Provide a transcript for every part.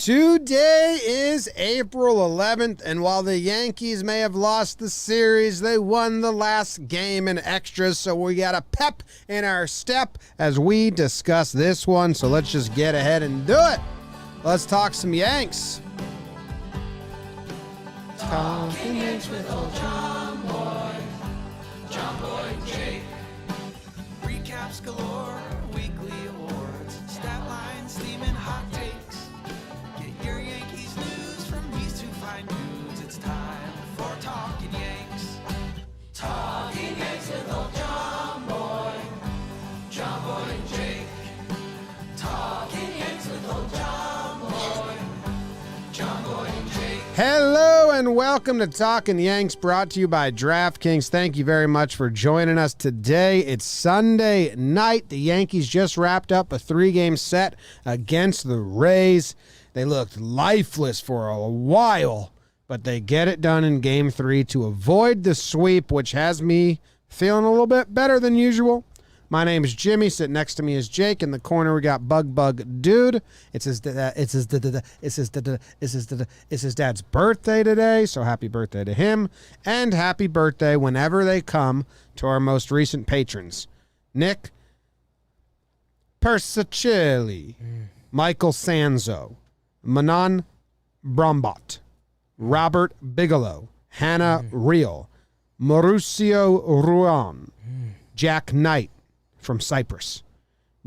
Today is April 11th, and while the Yankees may have lost the series, they won the last game in extras, so we got a pep in our step as we discuss this one. So let's just get ahead and do it. Let's talk some Yanks. Talking Yanks with old John Boy, Jake. Recaps galore, weekly awards, stat lines, steam and hot takes. Get your Yankees news from these two fine dudes. It's time for Talkin' Yanks. Talking Yanks with old John Boy and Jake. Talking Yanks with old John Boy and Jake. Hello and welcome to Talkin' Yanks, brought to you by DraftKings. Thank you very much for joining us today. It's Sunday night. The Yankees just wrapped up a 3-game set against the Rays. They looked lifeless for a while, but they get it done in Game 3 to avoid the sweep, which has me feeling a little bit better than usual. My name is Jimmy. Sitting next to me is Jake. In the corner, we got Bug Dude. It's his dad's birthday today, so happy birthday to him. And happy birthday whenever they come to our most recent patrons. Nick Persicilli, Michael Sanzo, Manon Brombot, Robert Bigelow, Hannah Reel, Mauricio Ruan, Jack Knight from Cyprus,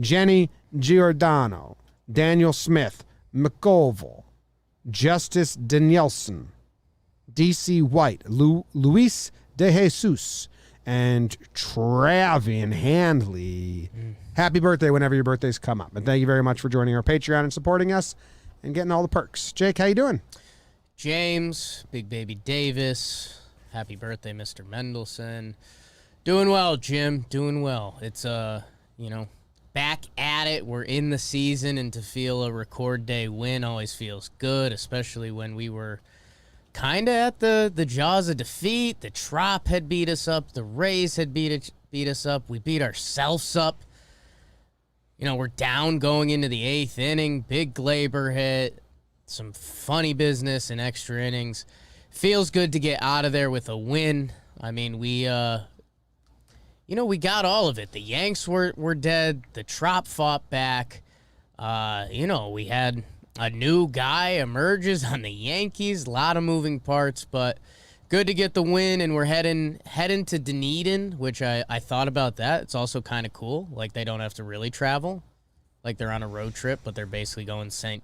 Jenny Giordano, Daniel Smith, McCoval, Justice Danielson, DC White, Luis De Jesus, and Travian Handley. Happy birthday whenever your birthdays come up. And thank you very much for joining our Patreon and supporting us and getting all the perks. Jake, how you doing? James, Big Baby Davis, happy birthday, Mr. Mendelson. Doing well, Jim. Doing well. It's, back at it. We're in the season, and to feel a record day win always feels good, especially when we were kind of at the jaws of defeat. The Trop had beat us up. The Rays had beat us up. We beat ourselves up. We're down going into the 8th inning. Big Glaber hit. Some funny business in extra innings. Feels good to get out of there with a win. I mean, we got all of it. The Yanks were dead. The Trop fought back. We had a new guy emerges on the Yankees. A lot of moving parts, but good to get the win, and we're heading to Dunedin, which I thought about that. It's also kind of cool. Like, they don't have to really travel. Like, they're on a road trip, but they're basically going St.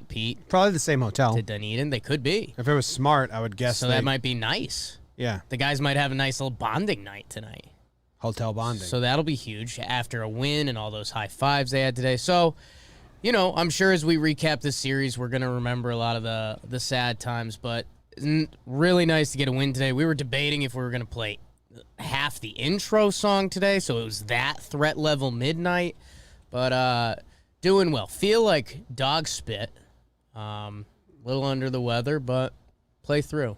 Pete. Probably the same hotel. To Dunedin. They could be. If it was smart, I would guess. So that might be nice. Yeah. The guys might have a nice little bonding night tonight. Hotel bonding. So that'll be huge after a win and all those high fives they had today. So, I'm sure as we recap this series, we're going to remember a lot of the sad times, but really nice to get a win today. We were debating if we were going to play half the intro song today, so it was that threat level midnight, but doing well. Feel like dog spit. Little under the weather, but play through.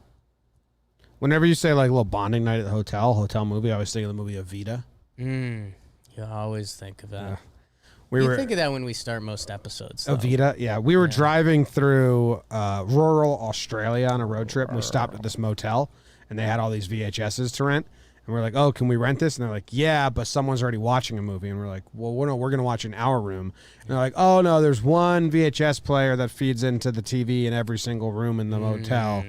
Whenever you say like a little bonding night at the hotel movie, I always think of the movie Evita. You always think of that. Yeah. We think of that when we start most episodes. Though. Evita, yeah. We were driving through rural Australia on a road trip, and we stopped at this motel, and they had all these VHSs to rent. And we're like, oh, can we rent this? And they're like, yeah, but someone's already watching a movie. And we're like, well, no, we're going to watch in our room. And they're like, oh, no, there's one VHS player that feeds into the TV in every single room in the motel.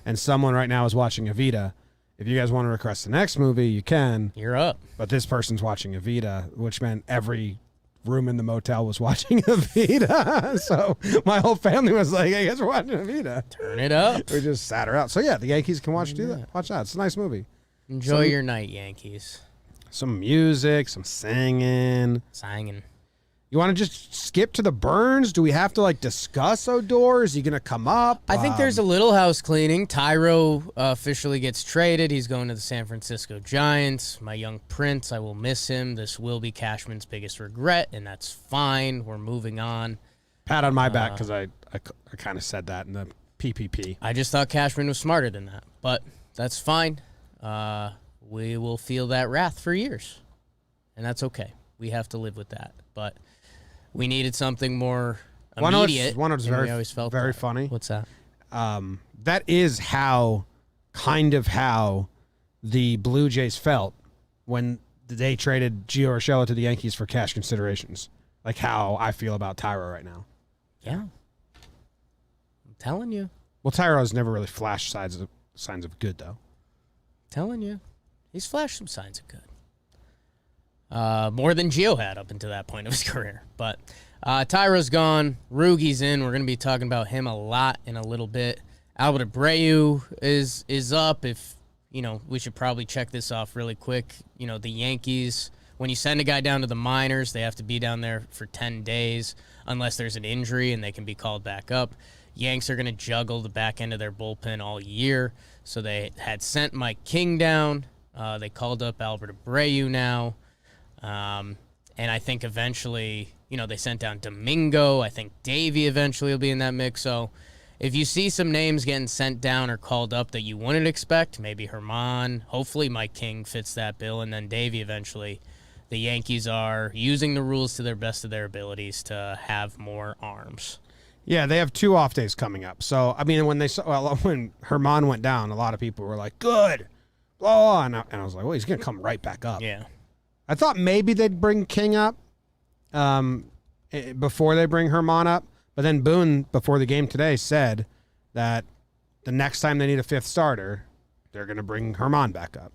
And someone right now is watching Evita. If you guys want to request the next movie, you can. You're up. But this person's watching Evita, which meant every room in the motel was watching Evita. So my whole family was like, hey, guys are watching Evita. Turn it up. We just sat her out. So, yeah, the Yankees can watch that. Watch that. It's a nice movie. Enjoy your night, Yankees. Some music, some singing. You want to just skip to the Burns? Do we have to, discuss Odor? Is he going to come up? I think there's a little house cleaning. Tyro officially gets traded. He's going to the San Francisco Giants. My young prince, I will miss him. This will be Cashman's biggest regret, and that's fine. We're moving on. Pat on my back because I kind of said that in the PPP. I just thought Cashman was smarter than that, but that's fine. We will feel that wrath for years, and that's okay. We have to live with that, but we needed something more immediate. One was and very, we always felt very that. funny. What's that? That is how the Blue Jays felt when they traded Gio Urshela to the Yankees for cash considerations. Like how I feel about Tyro right now. Yeah. I'm telling you. Well, Tyro's never really flashed signs of good, though. Telling you. He's flashed some signs of good. More than Gio had up until that point of his career. But Tyro's gone. Rugi's in. We're going to be talking about him a lot in a little bit. Albert Abreu is up. If, we should probably check this off really quick. The Yankees, when you send a guy down to the minors, they have to be down there for 10 days unless there's an injury and they can be called back up. Yanks are going to juggle the back end of their bullpen all year. So they had sent Mike King down. They called up Albert Abreu now. And I think eventually, they sent down Domingo. I think Davey eventually will be in that mix. So if you see some names getting sent down or called up that you wouldn't expect, maybe Herman, hopefully Mike King fits that bill, and then Davey eventually, the Yankees are using the rules to their best of their abilities to have more arms. Yeah, they have 2 off days coming up. So, I mean, when Herman went down, a lot of people were like, good, blah, blah. And I was like, well, he's going to come right back up. Yeah. I thought maybe they'd bring King up before they bring Herman up. But then Boone, before the game today, said that the next time they need a 5th starter, they're going to bring Herman back up.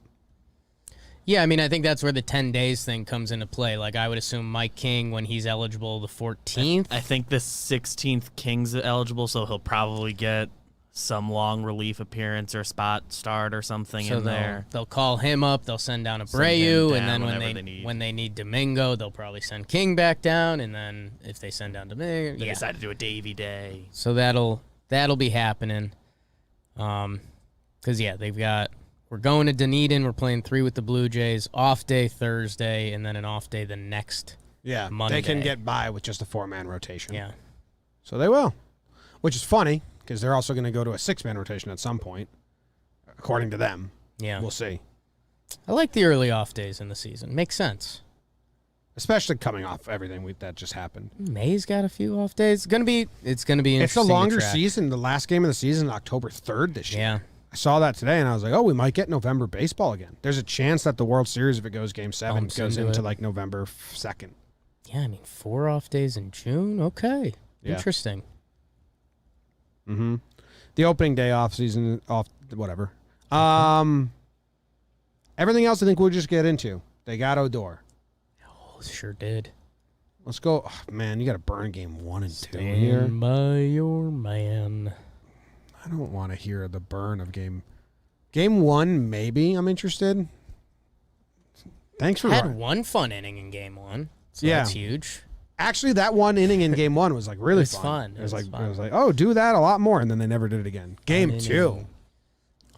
Yeah, I mean, I think that's where the 10 days thing comes into play. Like, I would assume Mike King, when he's eligible the 14th. I think the 16th King's eligible, so he'll probably get some long relief appearance or spot start or something in there. They'll call him up. They'll send down Send him Abreu, down and then when they need Domingo, they'll probably send King back down. And then if they send down Domingo, They decide to do a Davey day. So that'll be happening. Because we're going to Dunedin. We're playing 3 with the Blue Jays. Off day Thursday, and then an off day the next. Yeah, Monday. They can get by with just a 4-man rotation. Yeah. So they will, which is funny because they're also going to go to a 6-man rotation at some point, according to them. Yeah. We'll see. I like the early off days in the season. Makes sense. Especially coming off everything that just happened. May's got a few off days. It's gonna be interesting. It's a longer to track. season. The last game of the season, October 3rd this year. Yeah. I saw that today, and I was like, oh, we might get November baseball again. There's a chance that the World Series, if it goes Game 7, goes into like November 2nd. Yeah, I mean, 4 off days in June. Okay. Yeah. Interesting. Mm-hmm. The opening day off season, whatever. Everything else I think we'll just get into. They got Odor. Oh, sure did. Let's go. Oh, man, you got to burn Game 1 and 2 Stand here. by your man. I don't want to hear the burn of Game 1, maybe I'm interested. Thanks for Had one fun inning in Game 1. So Yeah. that's huge. Actually, that one inning in Game 1 was like really was fun. It was It was like fun. it was like, oh, do that a lot more, and then they never did it again. Game Fun 2, inning.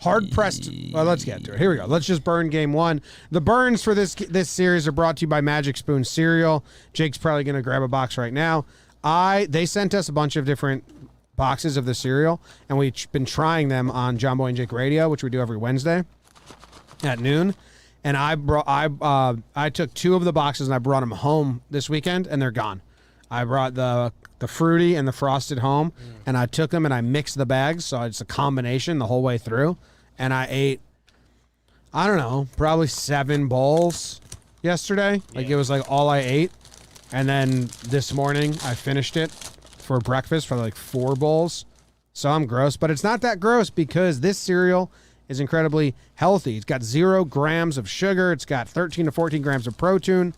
hard pressed. Well, let's get to it. Here we go. Let's just burn Game 1. The burns for this series are brought to you by Magic Spoon cereal. Jake's probably going to grab a box right now. They sent us a bunch of different boxes of the cereal, and we've been trying them on John Boy and Jake Radio, which we do every Wednesday at noon. And I took 2 of the boxes and I brought them home this weekend, and they're gone. I brought the fruity and the frosted home, and I took them and I mixed the bags, so it's a combination the whole way through. And I ate, I don't know, probably 7 bowls yesterday. Like it was like all I ate. And then this morning I finished it for breakfast for like 4 bowls. So I'm gross, but it's not that gross because this cereal is incredibly healthy. It's got 0 grams of sugar. It's got 13 to 14 grams of protein,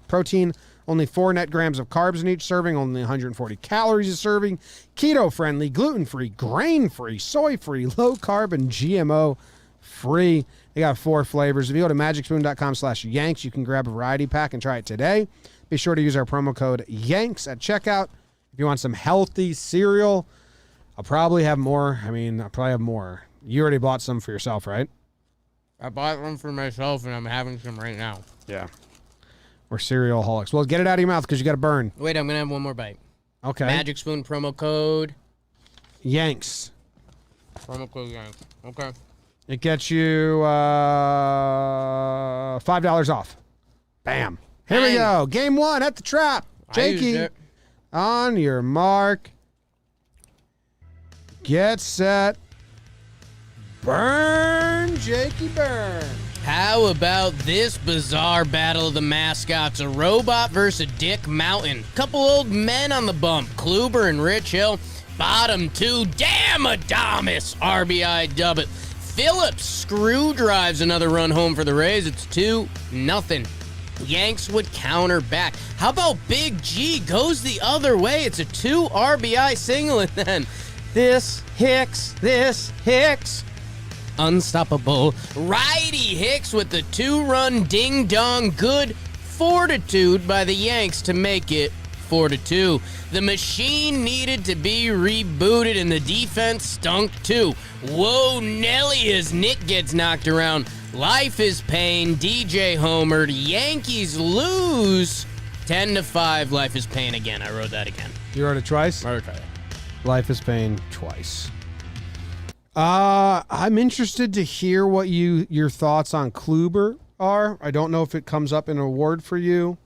only 4 net grams of carbs in each serving, only 140 calories a serving, keto-friendly, gluten-free, grain-free, soy-free, low-carb, and GMO-free. They got 4 flavors. If you go to magicspoon.com/Yanks, you can grab a variety pack and try it today. Be sure to use our promo code YANKS at checkout. If you want some healthy cereal, I'll probably have more. You already bought some for yourself, right? I bought one for myself, and I'm having some right now. Yeah. We're cereal holics. Well, get it out of your mouth because you got to burn. Wait, I'm going to have one more bite. Okay. Magic Spoon promo code. Yanks. Promo code Yanks. Okay. It gets you $5 off. Bam. Here we Bang. go. Game 1 at the trap. I used Jakey, it. on your mark. Get set. Burn, Jakey, burn. How about this bizarre battle of the mascots? A robot versus a Dick Mountain. Couple old men on the bump. Kluber and Rich Hill. Bottom two. Damn Adamas. RBI dub it. Phillips screw drives another run home for the Rays. It's 2-0. Yanks would counter back. How about Big G goes the other way? It's a 2 RBI single, and then this Hicks. Unstoppable. Righty Hicks with the 2-run ding-dong. Good fortitude by the Yanks to make it 4-2. The machine needed to be rebooted, and the defense stunk too. Whoa, Nelly, as Nick gets knocked around. Life is pain. DJ homered. Yankees lose 10-5. Life is pain again. I wrote that again. You wrote it twice? I wrote it. Life is pain twice. I'm interested to hear what your thoughts on Kluber are. I don't know if it comes up in an award for you.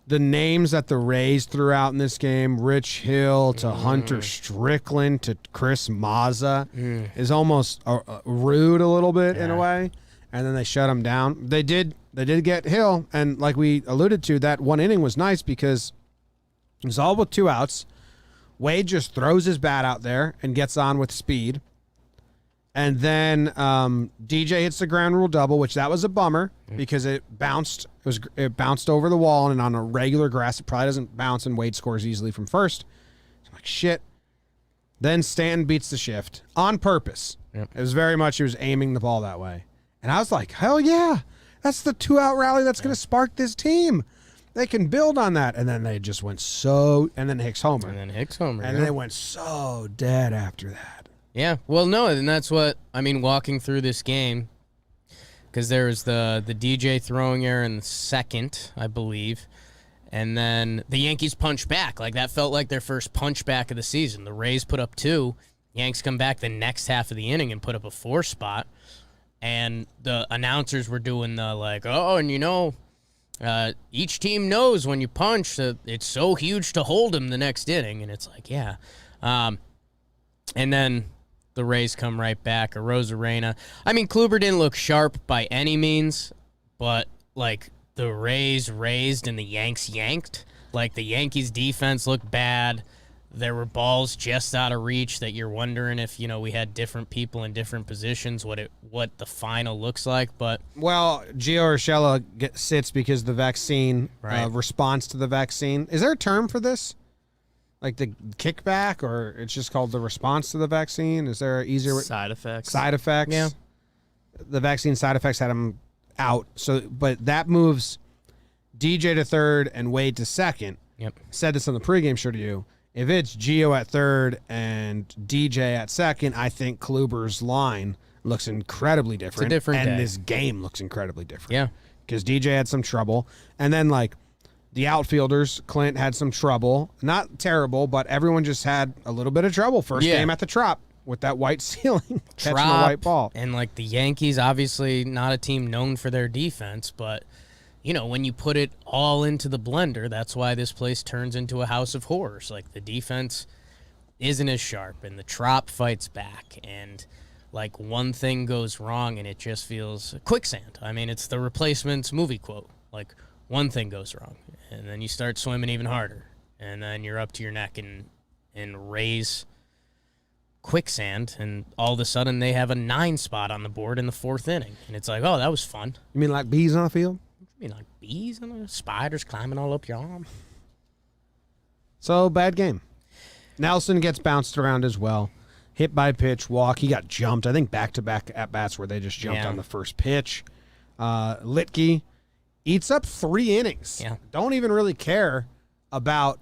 The names that the Rays threw out in this game, Rich Hill to Hunter Strickland to Chris Mazza, is almost rude a little bit in a way. And then they shut him down. They did get Hill, and like we alluded to, that one inning was nice because it was all with 2 outs. Wade just throws his bat out there and gets on with speed. And then DJ hits the ground rule double, which that was a bummer because it bounced. It bounced over the wall, and on a regular grass, it probably doesn't bounce, and Wade scores easily from first. So I'm like, shit. Then Stanton beats the shift on purpose. Yep. It was very much he was aiming the ball that way. And I was like, hell yeah. That's the 2-out rally that's going to spark this team. They can build on that. And then they just went and then Hicks homer. And then they went so dead after that. Yeah, well, no, and that's what, I mean, walking through this game, because there was the DJ throwing error in the second, I believe, and then the Yankees punched back. Like, that felt like their first punch back of the season. The Rays put up 2. Yanks come back the next half of the inning and put up a 4 spot, and the announcers were doing the, like, oh, and you know, each team knows when you punch that it's so huge to hold them the next inning, and it's like, yeah. And then the Rays come right back. A Rosarena. I mean, Kluber didn't look sharp by any means, but, like, the Rays raised and the Yanks yanked. Like, the Yankees' defense looked bad. There were balls just out of reach that you're wondering if, you know, we had different people in different positions, what the final looks like. But well, Gio Urshela sits because the vaccine response to the vaccine. Is there a term for this? Like the kickback, or it's just called the response to the vaccine? Is there an easier side effects? Side effects. Yeah. The vaccine side effects had him out. So, but that moves DJ to third and Wade to second. Yep. Said this on the pregame show to you. If it's Gio at third and DJ at second, I think Kluber's line looks incredibly different. It's a different day. This game looks incredibly different. Yeah. Because DJ had some trouble. And then, like, the outfielders, Clint had some trouble. Not terrible, but everyone just had a little bit of trouble. First game at the Trop with that white ceiling, catching the white ball. And, like, the Yankees, obviously not a team known for their defense, but, you know, when you put it all into the blender, that's why this place turns into a house of horrors. Like, the defense isn't as sharp, and the Trop fights back, and, like, one thing goes wrong, and it just feels quicksand. I mean, it's the Replacements movie quote. Like, one thing goes wrong, and then you start swimming even harder, and then you're up to your neck in Rays quicksand, and all of a sudden they have a 9 spot on the board in the 4th inning, and it's like, oh, that was fun. You mean like bees on the field? You mean like bees and spiders climbing all up your arm? So, bad game. Nelson gets bounced around as well. Hit by pitch, walk. He got jumped. I think back-to-back at-bats where they just jumped on the first pitch. Litke eats up 3 innings. Yeah. Don't even really care about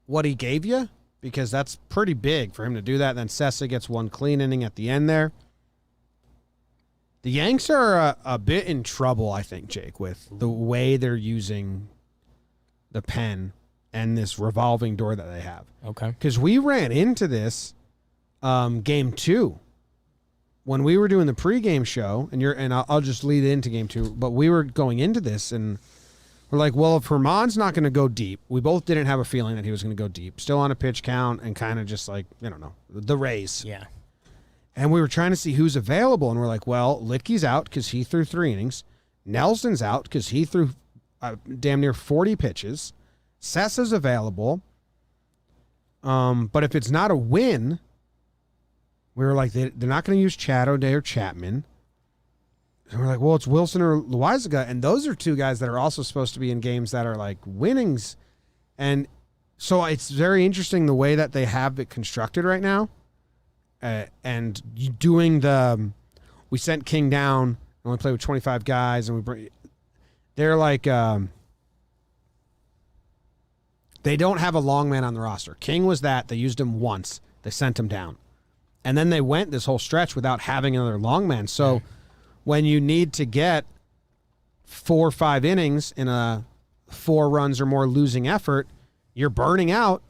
what he gave you because that's pretty big for him to do that. Then Sessa gets 1 clean inning at the end there. The Yanks are a bit in trouble, I think, Jake, with the way they're using the pen and this revolving door that they have. Okay. Because we ran into this game 2 when we were doing the pregame show, and I'll just lead into game 2, but we were going into this, and we're like, well, if Herman's not going to go deep, we both didn't have a feeling that he was going to go deep. Still on a pitch count and kind of just like, I don't know, the Rays. Yeah. And we were trying to see who's available, and we're like, well, Litke's out because he threw 3 innings. Nelson's out because he threw damn near 40 pitches. Sessa's available. But if it's not a win, we were like, they're not going to use Chad O'Day or Chapman. And we're like, well, it's Wilson or Loizaga, and those are 2 guys that are also supposed to be in games that are like winnings. And so it's very interesting the way that they have it constructed right now. And doing we sent King down, only play with 25 guys, and they're like, they don't have a long man on the roster. King was that. They used him once. They sent him down. And then they went this whole stretch without having another long man. So when you need to get 4 or 5 innings in a 4 runs or more losing effort, you're burning out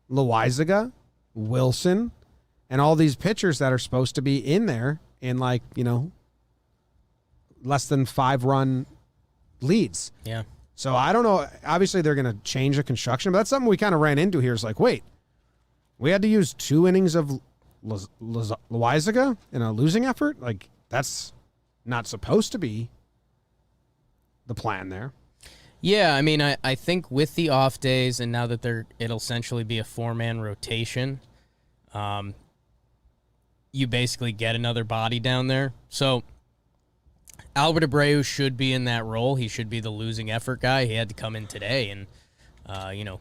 Loizaga, Wilson, and all these pitchers that are supposed to be in there in like, less than 5-run leads. Yeah. So I don't know. Obviously, they're going to change the construction, but that's something we kind of ran into here. Is like, wait, we had to use 2 innings of Loizaga in a losing effort? Like, that's not supposed to be the plan there. Yeah, I mean, I think with the off days and now that it'll essentially be a 4-man rotation, you basically get another body down there. So Albert Abreu should be in that role. He should be the losing effort guy. He had to come in today and,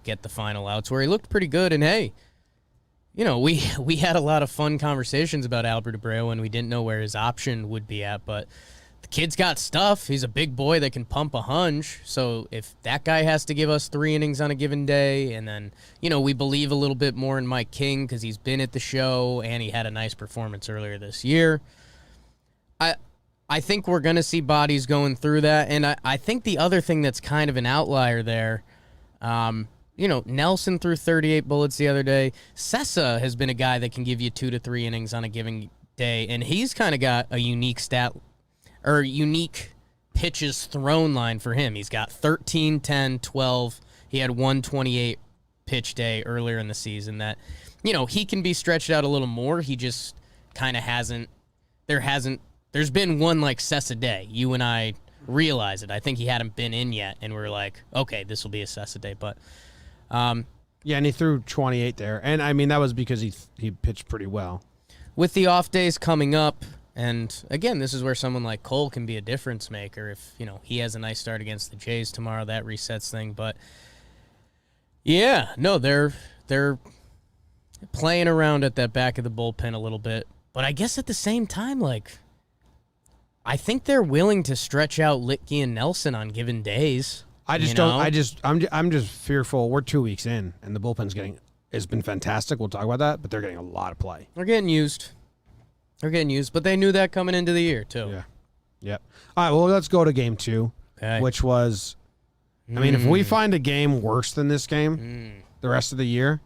get the final outs where he looked pretty good. And, hey, we had a lot of fun conversations about Albert Abreu and we didn't know where his option would be at. But the kid's got stuff. He's a big boy that can pump a hunch. So if that guy has to give us 3 innings on a given day, and then, we believe a little bit more in Mike King because he's been at the show and he had a nice performance earlier this year. I think we're going to see bodies going through that. And I think the other thing that's kind of an outlier there, Nelson threw 38 bullets the other day. Sessa has been a guy that can give you 2 to 3 innings on a given day, and he's kind of got a unique unique pitches thrown line for him. He's got 13, 10, 12. He had 128 pitch day earlier in the season that, he can be stretched out a little more. He just kind of there's been one like Sessa day. You and I realize it. I think he hadn't been in yet, and we're like, okay, this will be a Sessa day. But, yeah, and he threw 28 there. And, I mean, that was because he pitched pretty well. With the off days coming up, and, again, this is where someone like Cole can be a difference maker. If, he has a nice start against the Jays tomorrow, that resets thing. But, yeah, no, they're playing around at that back of the bullpen a little bit. But I guess at the same time, like, I think they're willing to stretch out Litke and Nelson on given days. I'm just fearful. We're 2 weeks in, and the bullpen's has been fantastic. We'll talk about that, but they're getting a lot of play. They're getting used, but they knew that coming into the year, too. Yeah. Yep. All right, well, let's go to game 2, which was, I mean, if we find a game worse than this game the rest of the year,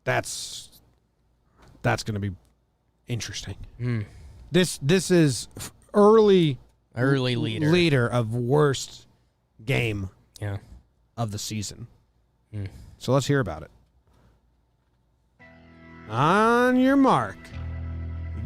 that's going to be interesting. This is early leader of worst game of the season. So let's hear about it. On your mark.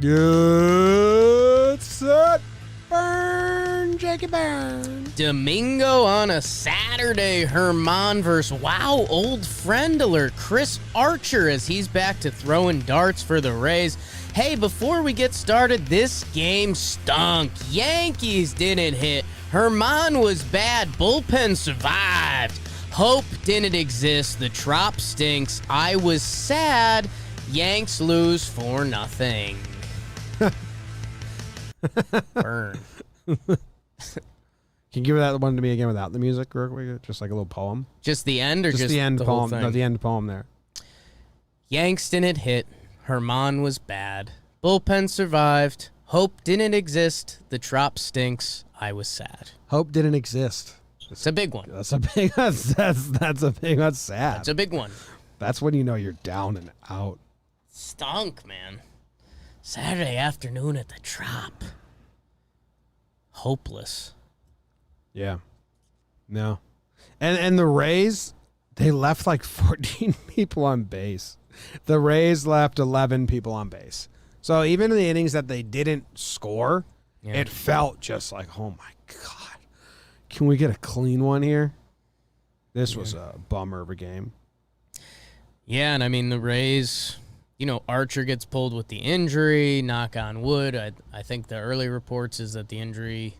Good, set, burn, Jakey burn. Domingo on a Saturday. Herman versus old friend alert. Chris Archer as he's back to throwing darts for the Rays. Hey, before we get started, this game stunk. Yankees didn't hit. Herman was bad. Bullpen survived. Hope didn't exist. The Trop stinks. I was sad. Yanks lose 4-0. Burn. Can you give that one to me again without the music, real quick? Just like a little poem? Just the end or just the end the poem? whole thing? No, the end poem there. Yanks didn't hit. Herman was bad. Bullpen survived. Hope didn't exist. The Trop stinks. I was sad. Hope didn't exist. It's a big one. That's a big. That's a big. That's sad. It's a big one. That's when you know you're down and out. Stunk, man. Saturday afternoon at the Trop. Hopeless. Yeah. No. And the Rays, they left like 14 people on base. The Rays left 11 people on base. So even in the innings that they didn't score, it felt just like, oh my God, can we get a clean one here? This was a bummer of a game. Yeah, and I mean, the Rays, Archer gets pulled with the injury, knock on wood. I think the early reports is that the injury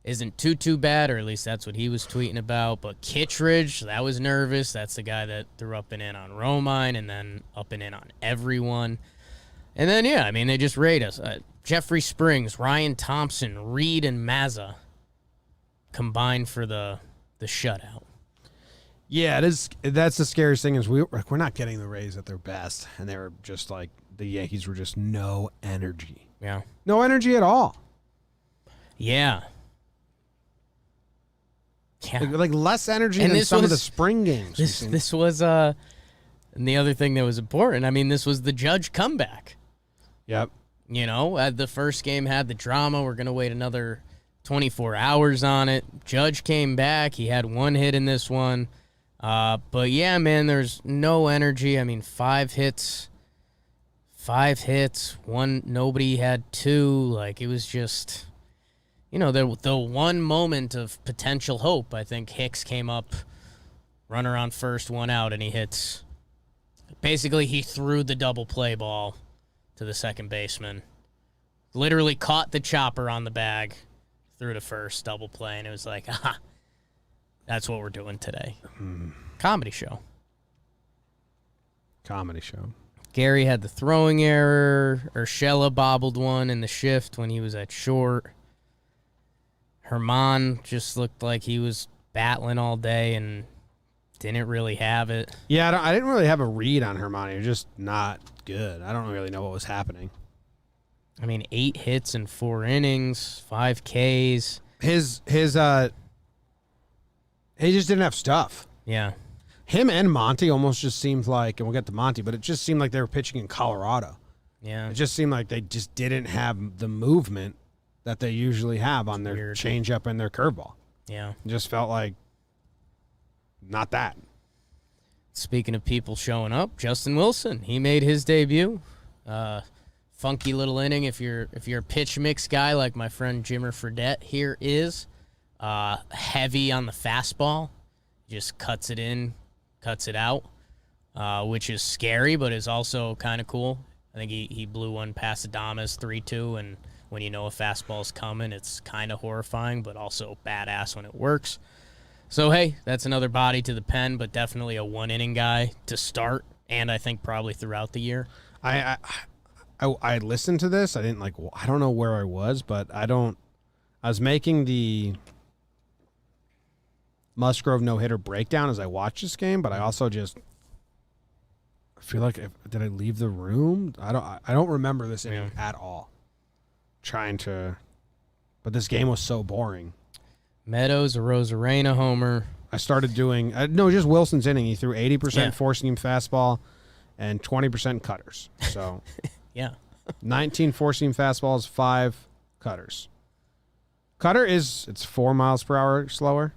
isn't too bad, or at least that's what he was tweeting about. But Kittredge, that was nervous. That's the guy that threw up and in on Romine and then up and in on everyone. And then, yeah, I mean, they just raid us. Jeffrey Springs, Ryan Thompson, Reed, and Mazza combined for the shutout. Yeah, it is. That's the scariest thing is we're not getting the Rays at their best, and they were just like the Yankees were just no energy. Yeah, no energy at all. Yeah, like less energy than some of the spring games. This was and the other thing that was important. I mean, this was the Judge comeback. Yep. The first game had the drama. We're gonna wait another 24 hours on it. Judge came back. He had one hit in this one. But yeah, man, there's no energy. I mean, 5 hits, one, nobody had 2. Like, it was just, the one moment of potential hope. I think Hicks came up, runner on first, 1 out, and he hits. Basically, he threw the double play ball to the second baseman. Literally caught the chopper on the bag, threw to first, double play, and it was like, that's what we're doing today. Comedy show. Gary had the throwing error. Urshela bobbled one in the shift when he was at short. Herman just looked like he was battling all day and didn't really have it. Yeah, I didn't really have a read on Herman. He was just not good. I don't really know what was happening. I mean, 8 hits in 4 innings, 5 Ks. He just didn't have stuff. Yeah. Him and Monty almost just seemed like, and we'll get to Monty, but it just seemed like they were pitching in Colorado. Yeah. It just seemed like they just didn't have the movement that they usually have on their changeup and their curveball. Yeah. It just felt like not that. Speaking of people showing up, Justin Wilson, he made his debut. Funky little inning if you're a pitch mix guy like my friend Jimmer Fredette here is. Heavy on the fastball, just cuts it in, cuts it out, which is scary, but is also kind of cool. I think he blew one past Adames 3-2, and when you know a fastball's coming, it's kind of horrifying, but also badass when it works. So, hey, that's another body to the pen, but definitely a 1-inning guy to start, and I think probably throughout the year. I listened to this. I don't know where I was, but I was making the Musgrove no-hitter breakdown as I watched this game, but I also I feel like, did I leave the room? I don't remember this inning at all. But this game was so boring. Meadows, a Rosarena homer. I started doing, just Wilson's inning. He threw 80% four-seam fastball and 20% cutters. So, yeah. 19 four-seam fastballs, 5 cutters. Cutter it's 4 miles per hour slower.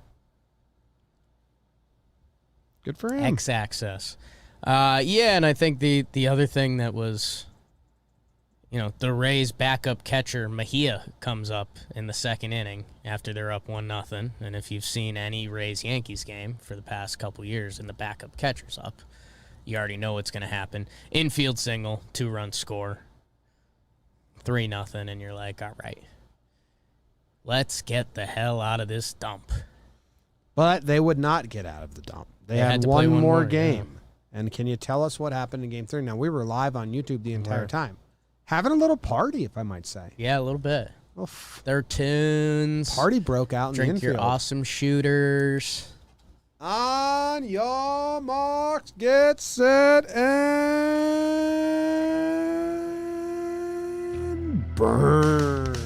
Good for him. X-axis. And I think the other thing that was, the Rays' backup catcher, Mejia, comes up in the second inning after they're up 1-0. And if you've seen any Rays-Yankees game for the past couple years and the backup catcher's up, you already know what's going to happen. Infield single, 2-run score, 3-0, and you're like, all right, let's get the hell out of this dump. But they would not get out of the dump. They had one more game. Yeah. And can you tell us what happened in Game 3? Now, we were live on YouTube the entire time. Having a little party, if I might say. Yeah, a little bit. Their tunes. Party broke out in the infield. Drink your awesome shooters. On your marks, get set, and burn.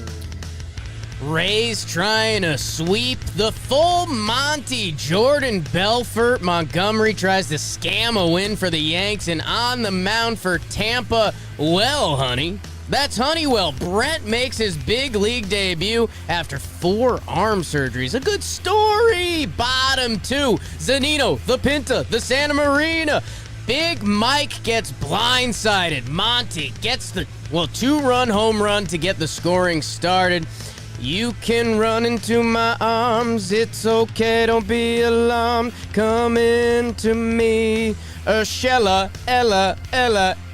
Rays trying to sweep the full Monty. Jordan Belfort. Montgomery tries to scam a win for the Yanks, and on the mound for Tampa, well, honey, That's Honeywell. Brent makes his big league debut after 4 arm surgeries. A good story. Bottom 2, Zanino, the Pinta, the Santa Marina. Big Mike gets blindsided. Monty gets the 2-run home run to get the scoring started. You can run into my arms. It's okay, don't be alarmed. Come into me. Urshela, Ella,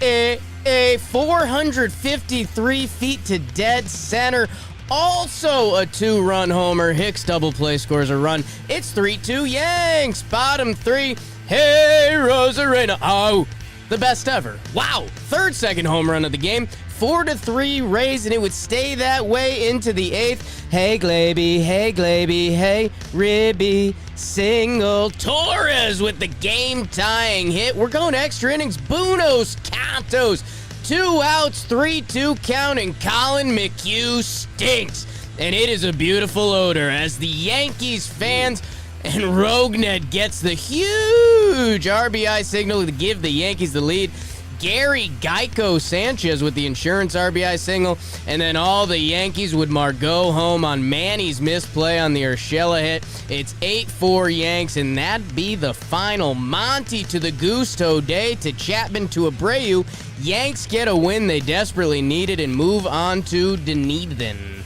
eh. 453 feet to dead center. Also a 2-run homer. Hicks double play scores a run. It's 3-2 Yanks. Bottom 3. Hey, Rosarena. Oh, the best ever. Wow. 3rd second home run of the game. 4-3 Rays, and it would stay that way into the 8th. Hey, Glaby. Hey, Ribby. Single. Torres with the game-tying hit. We're going extra innings. Buenos Cantos. 2 outs, 3-2 count, and Colin McHugh stinks. And it is a beautiful odor as the Yankees fans and Rognet gets the huge RBI signal to give the Yankees the lead. Gary Geico Sanchez with the insurance RBI single, and then all the Yankees would Margot home on Manny's misplay on the Urshela hit. It's 8-4 Yanks, and that'd be the final. Monty to the Gusto Day to Chapman to Abreu. Yanks get a win they desperately needed and move on to Dunedin.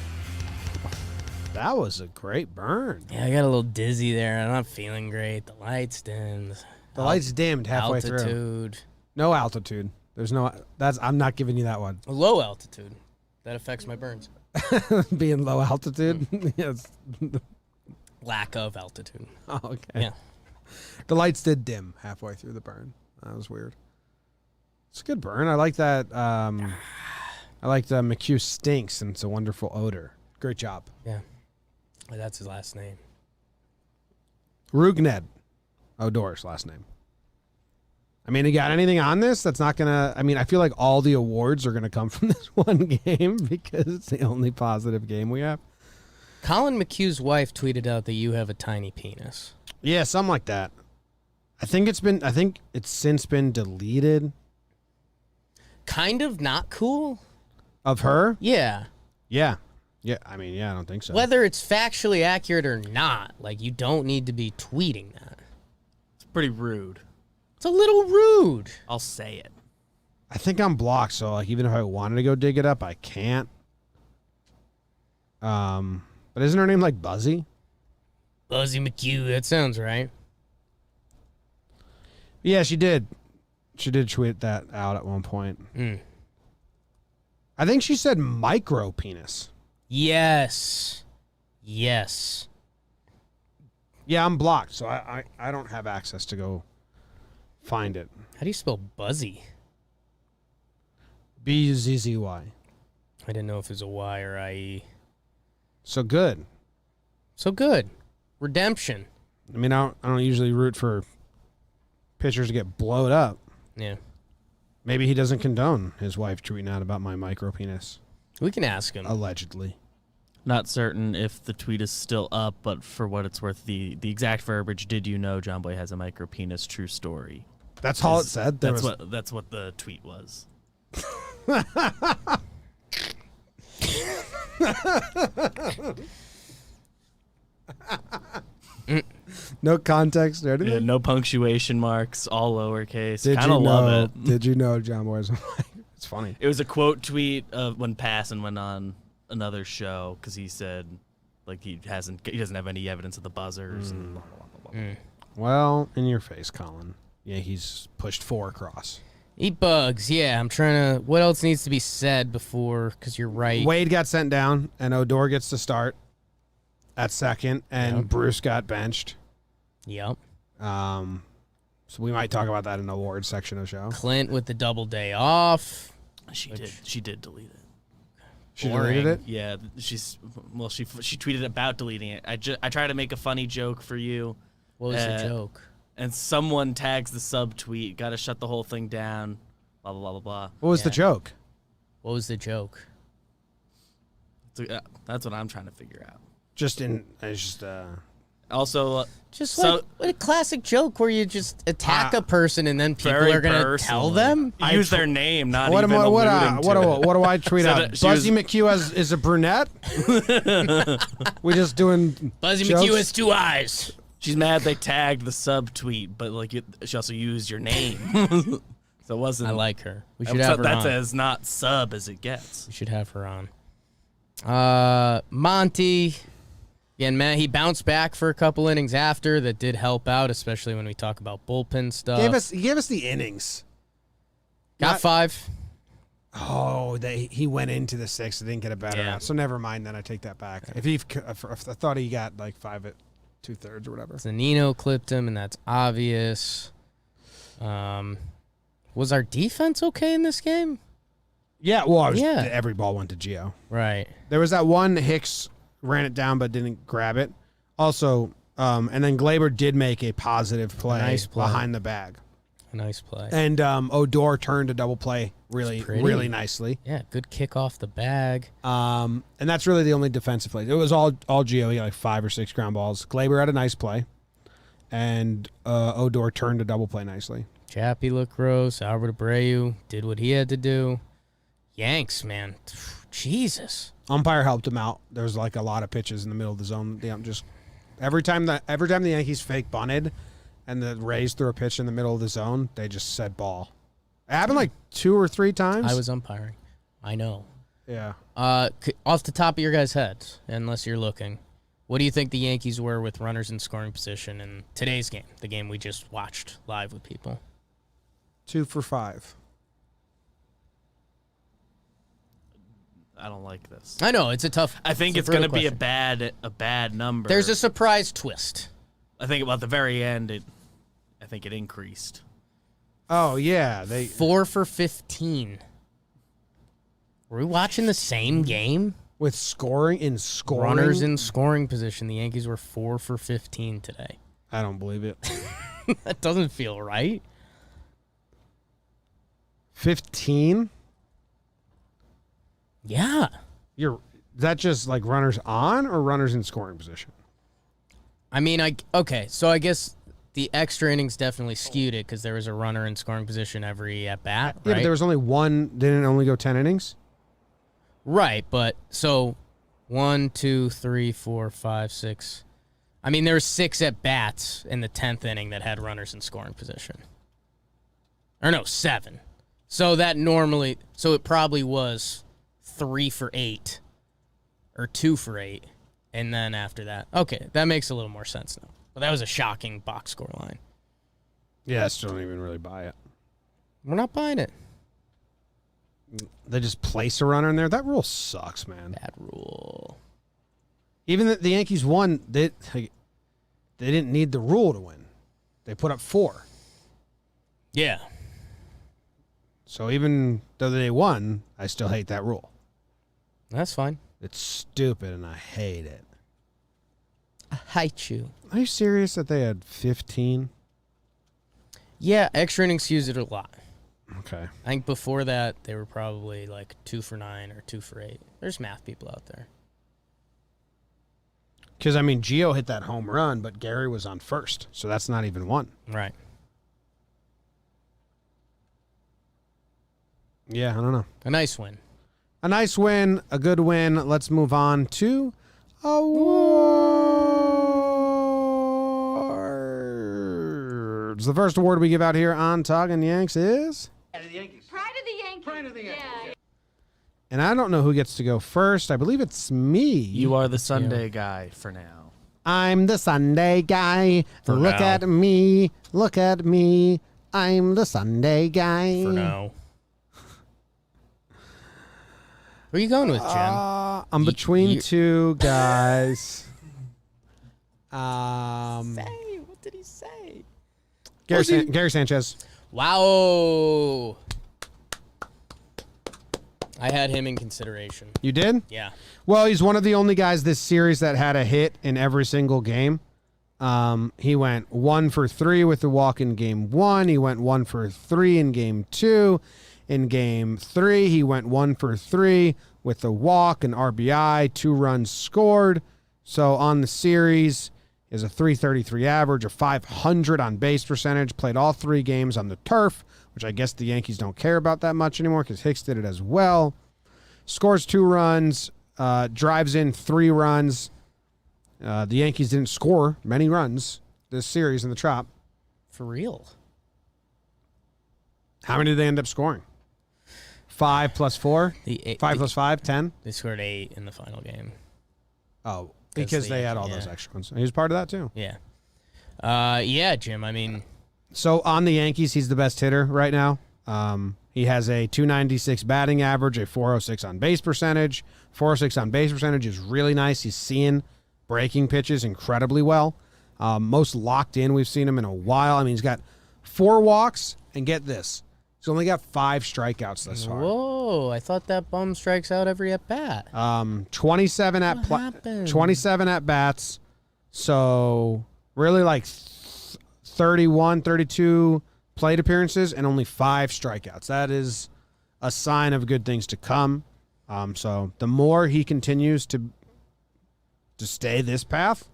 That was a great burn. Yeah, I got a little dizzy there. I'm not feeling great. The lights dimmed. The lights dimmed halfway through. Altitude. No altitude. There's no. I'm not giving you that one. Low altitude. That affects my burns. Being low altitude. Yes. Lack of altitude. Oh, okay. Yeah. The lights did dim halfway through the burn. That was weird. It's a good burn. I like that. I like the McHugh stinks, and it's a wonderful odor. Great job. Yeah. That's his last name. Rugned. Odor's last name. I mean, you got anything on this that's not going to... I mean, I feel like all the awards are going to come from this one game because it's the only positive game we have. Colin McHugh's wife tweeted out that you have a tiny penis. Yeah, something like that. I think it's since been deleted. Kind of not cool? Of her? Yeah. Yeah. Yeah, I mean, yeah, I don't think so. Whether it's factually accurate or not, like, you don't need to be tweeting that. It's pretty rude. It's a little rude. I'll say it. I think I'm blocked, so like even if I wanted to go dig it up, I can't. But isn't her name like Buzzy? Buzzy McHugh, that sounds right. Yeah, she did. She did tweet that out at one point. I think she said micro penis. Yes. Yes. Yeah, I'm blocked, so I don't have access to go find it. How do you spell Buzzy? B-U-Z-Z-Y. I didn't know if it was a Y or I-E. So good. So good. Redemption. I mean, I don't usually root for pitchers to get blowed up. Yeah. Maybe he doesn't condone his wife tweeting out about my micro penis. We can ask him. Allegedly. Not certain if the tweet is still up, but for what it's worth, the exact verbiage, did you know John Boy has a micro penis, true story. That's all it said. That's what the tweet was. No context or anything? Yeah, no punctuation marks, all lowercase. Did Kind of love it. Did you know John Boy's? It's funny. It was a quote tweet of when Passan went on another show because he said like he doesn't have any evidence of the buzzers and blah, blah, blah, blah, blah. Well, in your face, Colin. Yeah, he's pushed 4 across. Eat bugs. Yeah, I'm trying to... What else needs to be said before... Because you're right. Wade got sent down, and Odor gets to start at second, and Bruce got benched. Yep. So we might talk about that in the awards section of the show. Clint with the double day off. She did delete it. She deleted it? Yeah, she tweeted about deleting it. I try to make a funny joke for you. What was the joke? And someone tags the subtweet. Got to shut the whole thing down. Blah blah blah blah blah. What was the joke? What was the joke? That's what I'm trying to figure out. Also, Just so like a classic joke where you just attack a person and then people very are going to tell personally. them. Use their name, not What even am I, alluding to it. what do I tweet So out? that she Buzzy was- McHugh is a brunette? We just doing Buzzy jokes? McHugh has 2 eyes. She's mad they tagged the subtweet, but like she also used your name. So it wasn't. I like her. We should have her That's on. as not sub as it gets. We should have her on. Monty. Again, man, he bounced back for a couple innings after. That did help out, especially when we talk about bullpen stuff. He gave us the innings. Got not- 5. Oh, he went into the 6th and didn't get a batter Yeah. out. So never mind. Then I take that back. If I thought he got like 5 at 2/3 or whatever. Zanino clipped him, and that's obvious. Was our defense okay in this game? Yeah. Well, Yeah. every ball went to Gio. Right. There was that one Hicks ran it down but didn't grab it. Also, and then Glaber did make a positive play, Nice play. behind the bag. A nice play. And Odor turned a double play really, pretty. really nicely. Yeah, good kick off the bag. And that's really the only defensive play. It was all Gio. He got like 5 or 6 ground balls. Glaber had a nice play. And Odor turned a double play nicely. Chappie looked gross. Albert Abreu did what he had to do. Yanks, man. Jesus. Umpire helped him out. There was like a lot of pitches in the middle of the zone. Just every time the Yankees fake bunted and the Rays threw a pitch in the middle of the zone, they just said ball. It happened like 2 or 3 times. I was umpiring. I know. Yeah. Off the top of your guys' heads, unless you're looking, what do you think the Yankees were with runners in scoring position in today's game, the game we just watched live with people? 2 for 5. I don't like this. I know, it's a tough. I think it's further going to be question. a bad number. There's a surprise twist. I think about the very end, I think it increased. Oh yeah, 4 for 15. Were we watching the same game? with scoring. Runners in scoring position. The Yankees were 4 for 15 today. I don't believe it. That doesn't feel right. 15. Yeah. Is that just like runners on or runners in scoring position? I mean, okay, so I guess the extra innings definitely skewed it because there was a runner in scoring position every at bat, Yeah, right? but there was only one. Didn't it only go 10 innings? Right, but so 1, 2, 3, 4, 5, 6. I mean, there were 6 at bats in the 10th inning that had runners in scoring position. Or no, 7. So it probably was 3 for 8 or 2 for 8. And then after that, okay, that makes a little more sense now. But that was a shocking box score line. Yeah, I still don't even really buy it. We're not buying it. They just place a runner in there. That rule sucks, man. Bad rule. Even the Yankees won. They didn't need the rule to win. They put up 4. Yeah. So even though they won, I still hate that rule. That's fine. It's stupid and I hate it. I hate you. Are you serious that they had 15? Yeah, extra innings used it a lot. Okay. I think before that, they were probably like 2 for 9 or 2 for 8. There's math people out there. Because, I mean, Gio hit that home run, but Gary was on first. So that's not even 1. Right. Yeah, I don't know. A nice win. A nice win, a good win. Let's move on to awards. The first award we give out here on Talkin' Yanks is... Pride of the Yankees. Pride of the Yankees. Yeah. And I don't know who gets to go first. I believe it's me. You are the Sunday guy for now. I'm the Sunday guy. Look now. at me. Look at me. I'm the Sunday guy. For now. Who are you going with, Jim? I'm between you- 2 guys. What did he say? Gary Sanchez. Wow. I had him in consideration. You did? Yeah. Well, he's one of the only guys this series that had a hit in every single game. He went 1 for 3 with the walk in game 1. He went 1 for 3 in game 2. In game 3, he went 1 for 3 with the walk and RBI, 2 runs scored. So on the series, He has a 333 average, a 500 on base percentage, played all 3 games on the turf, which I guess the Yankees don't care about that much anymore because Hicks did it as well. Scores 2 runs, drives in 3 runs. The Yankees didn't score many runs this series in the Trop. For real. How many did they end up scoring? 5 plus 4? 5 plus 5, 10? They scored 8 in the final game. Oh, because they had all those extra ones. He was part of that too. Yeah. Yeah, Jim. I mean, so on the Yankees, he's the best hitter right now. He has a 296 batting average, a 406 on base percentage. 406 on base percentage is really nice. He's seeing breaking pitches incredibly well. Most locked in we've seen him in a while. I mean, he's got 4 walks, and get this. He's only got 5 strikeouts thus far. whoa! I thought that bum strikes out every at bat. 27 at 27 at bats. So really like 31, 32 plate appearances and only 5 strikeouts. That is a sign of good things to come. So the more he continues to stay this path,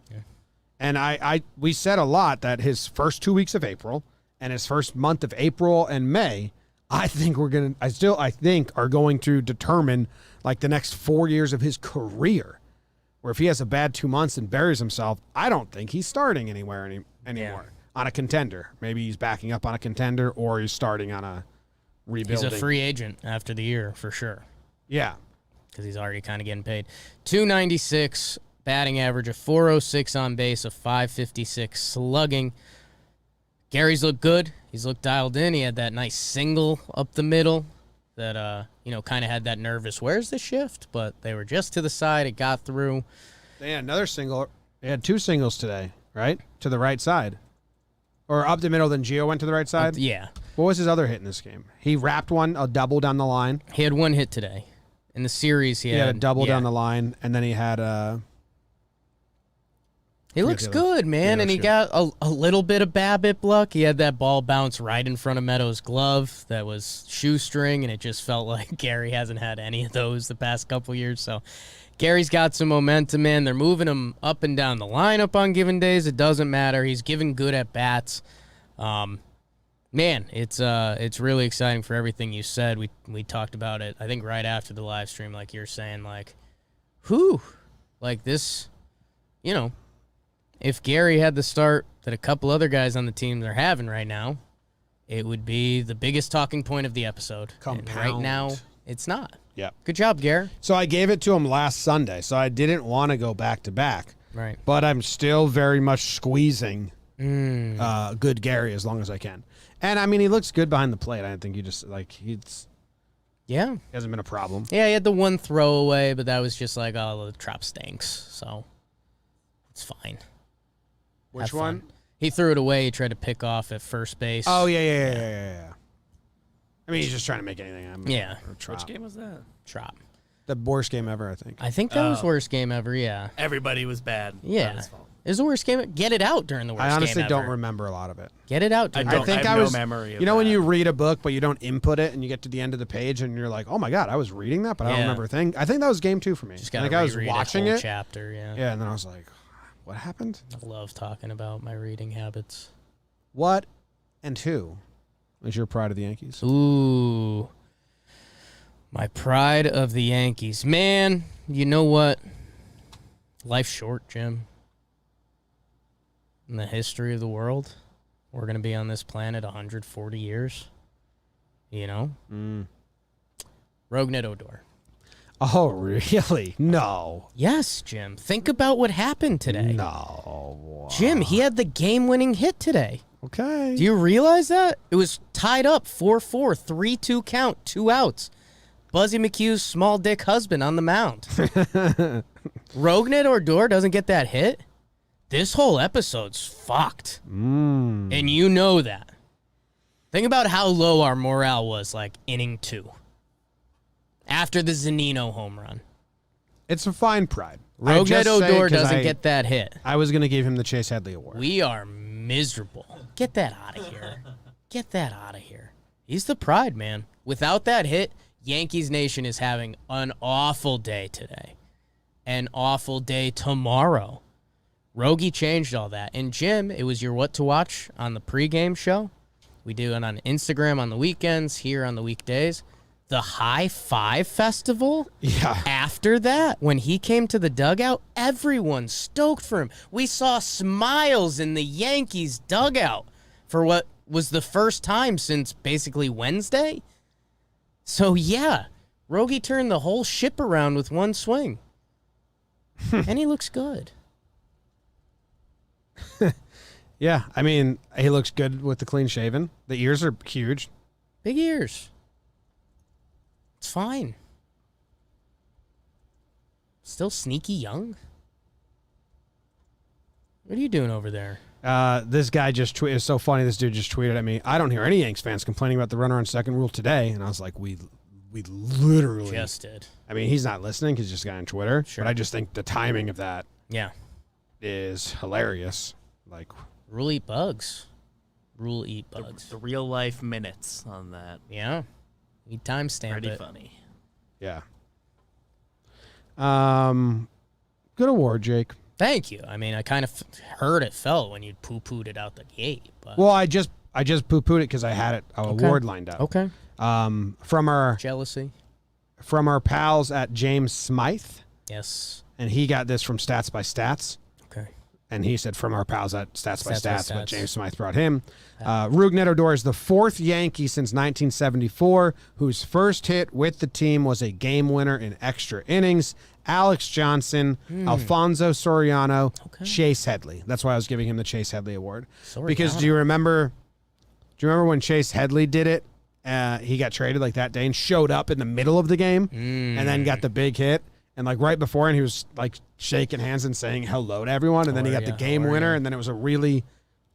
and we said a lot that his first 2 weeks of April and his first month of April and May, I think are going to determine like the next 4 years of his career. Where if he has a bad 2 months and buries himself, I don't think he's starting anywhere anymore on a contender. Maybe he's backing up on a contender, or he's starting on a rebuilding. He's a free agent after the year for sure. Yeah, because he's already kind of getting paid. 296 batting average, a 406 on base, a 556 slugging. Gary's looked good. He's looked dialed in. He had that nice single up the middle that, kind of had that nervous, where's the shift? But they were just to the side. It got through. They had another single. They had 2 singles today, right? To the right side. Or up the middle, then Gio went to the right side? Yeah. What was his other hit in this game? He wrapped one, a double down the line. He had 1 hit today. In the series, he had a double down the line, and then he had He looks good, man, and he got a little bit of BABIP luck. He had that ball bounce right in front of Meadows' glove that was shoestring, and it just felt like Gary hasn't had any of those the past couple years. So Gary's got some momentum, man. They're moving him up and down the lineup on given days. It doesn't matter. He's giving good at-bats. Man, it's really exciting for everything you said. We talked about it, I think, right after the live stream, like you're saying, like, whew, like this, if Gary had the start that a couple other guys on the team are having right now, it would be the biggest talking point of the episode. And right now, it's not. Yeah. Good job, Gary. So I gave it to him last Sunday, so I didn't want to go back-to-back. Right. But I'm still very much squeezing good Gary as long as I can. And, I mean, he looks good behind the plate. I think he hasn't been a problem. Yeah, he had the 1 throwaway, but that was just like, oh, the Trop stinks, so it's fine. Which one? He threw it away. He tried to pick off at first base. Oh, yeah. I mean, he's just trying to make anything happen. Yeah. Which game was that? Trop. The worst game ever, I think. I think that was worst game ever, yeah. Everybody was bad. Yeah. Not his fault. It was the worst game. Get it out during the worst game I honestly ever. don't remember a lot of it. Get it out. I During have no memory of You know when that. you read a book, but you don't input it, and you get to the end of the page, and you're like, oh, my God, I was reading that, but I don't remember a thing. I think that was game 2 for me. Just gotta I think I was reread watching a whole it. chapter, yeah. Yeah, and then I was like, what happened? I love talking about my reading habits. What and who is your pride of the Yankees? Ooh. My pride of the Yankees. Man, you know what? Life's short, Jim. In the history of the world, we're going to be on this planet 140 years. Rougned Odor. Oh, really? No. Yes, Jim. Think about what happened today. No. Jim, he had the game-winning hit today. Okay. Do you realize that? It was tied up 4-4, 3-2 count, 2 outs. Buzzy McHugh's small dick husband on the mound. Rougned Odor doesn't get that hit. This whole episode's fucked. And you know that. Think about how low our morale was like inning 2. After the Zunino home run. It's a fine pride. Rougned Odor doesn't get that hit. I was going to give him the Chase Headley Award. We are miserable. Get that out of here. Get that out of here. He's the pride, man. Without that hit, Yankees Nation is having an awful day today. An awful day tomorrow. Rogie changed all that. And Jim, it was your what to watch on the pregame show. We do it on Instagram on the weekends, here on the weekdays. The High Five Festival. Yeah. After that, when he came to the dugout, everyone stoked for him. We saw smiles in the Yankees dugout for what was the first time since basically Wednesday. So, yeah, Rogie turned the whole ship around with one swing. And he looks good. Yeah, I mean, he looks good with the clean shaven. The ears are huge. Big ears. It's fine. Still sneaky young. What are you doing over there? This guy just tweeted. It's so funny. This dude just tweeted at me. I don't hear any Yanks fans complaining about the runner on second rule today. And I was like, we literally Just did. I mean, he's not listening because he's just got on Twitter. Sure. But I just think the timing of that Yeah. is hilarious. Like, Rule eat bugs. Rule eat bugs. The real life minutes on that. Yeah. We timestamp Pretty it. funny. yeah. Good award, Jake. Thank you. I mean, I kind of heard it fell when you poo-pooed it out the gate. But Well, I just poo-pooed it because I had it award lined up. Okay. From our Jealousy. pals at James Smythe, Yes. and he got this from Stats by Stats. Okay. And he said from our pals at Stats by Stats by Stats, but Stats. James Smythe brought him. Rougned Odor is the fourth Yankee since 1974 whose first hit with the team was a game winner in extra innings. Alex Johnson, Alfonso Soriano, Okay. Chase Headley. That's why I was giving him the Chase Headley Award. Because Soriano. do you remember when Chase Headley did it? He got traded like that day and showed up in the middle of the game and then got the big hit. And like right before, and he was like shaking hands and saying hello to everyone. And then he got the game winner. And then it was a really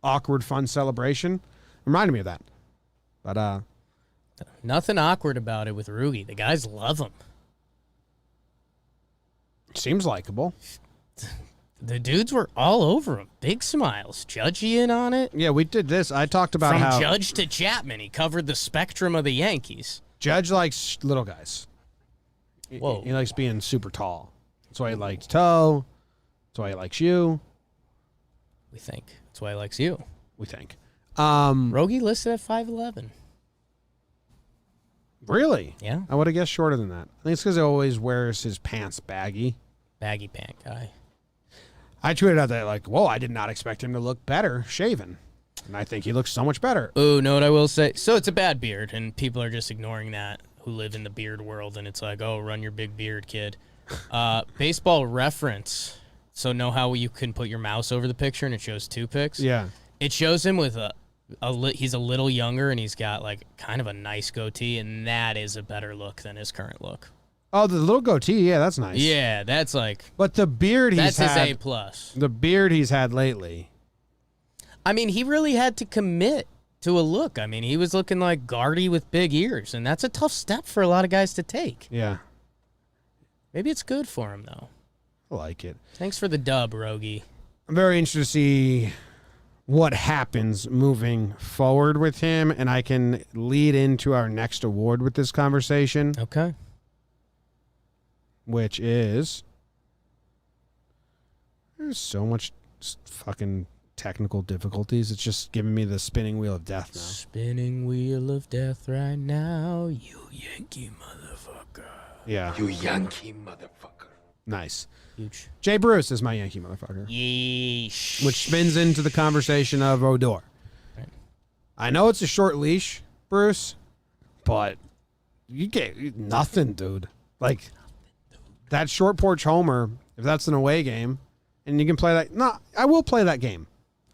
awkward, fun celebration. Reminded me of that. But Nothing awkward about it with Rugi. The guys love him. seems likable. The dudes were all over him. Big smiles. Judgy in on it. Yeah, we did this. I talked about From how Judge to Chapman, he covered the spectrum of the Yankees. Judge likes little guys. Whoa. He likes being super tall. That's why he likes Toe. That's why he likes you, We think. That's why he likes you. we think. Rogie listed at 5'11". Really? Yeah. I would have guessed shorter than that. I think it's because he always wears his pants baggy. Baggy pant guy. I tweeted out that, like, whoa, I did not expect him to look better shaven. And I think he looks so much better. Oh, know what I will say? So it's a bad beard, and people are just ignoring that who live in the beard world, and it's like, oh, run your big beard, kid. Baseball Reference. So know how you can put your mouse over the picture and it shows two pics? Yeah. It shows him with he's a little younger, and he's got like kind of a nice goatee, and that is a better look than his current look. Oh, the little goatee, yeah, that's nice. Yeah, that's like But the beard that's he's had, his A+. the beard he's had lately. I mean, he really had to commit to a look. I mean, he was looking like Gardy with big ears, and that's a tough step for a lot of guys to take. Yeah. Maybe it's good for him, though. I like it. Thanks for the dub, Rogie. I'm very interested to see what happens moving forward with him, and I can lead into our next award with this conversation, Okay. which is there's so much fucking technical difficulties. It's just giving me the spinning wheel of death now. Spinning wheel of death right now, you Yankee motherfucker. Yeah. You Yankee motherfucker. Nice. Huge. Jay Bruce is my Yankee motherfucker. Yeesh. Which spins into the conversation of Odor. Right. I know it's a short leash, Bruce, but you get nothing, dude. Like, that short porch homer, if that's an away game, and you can play that. No, I will play that game.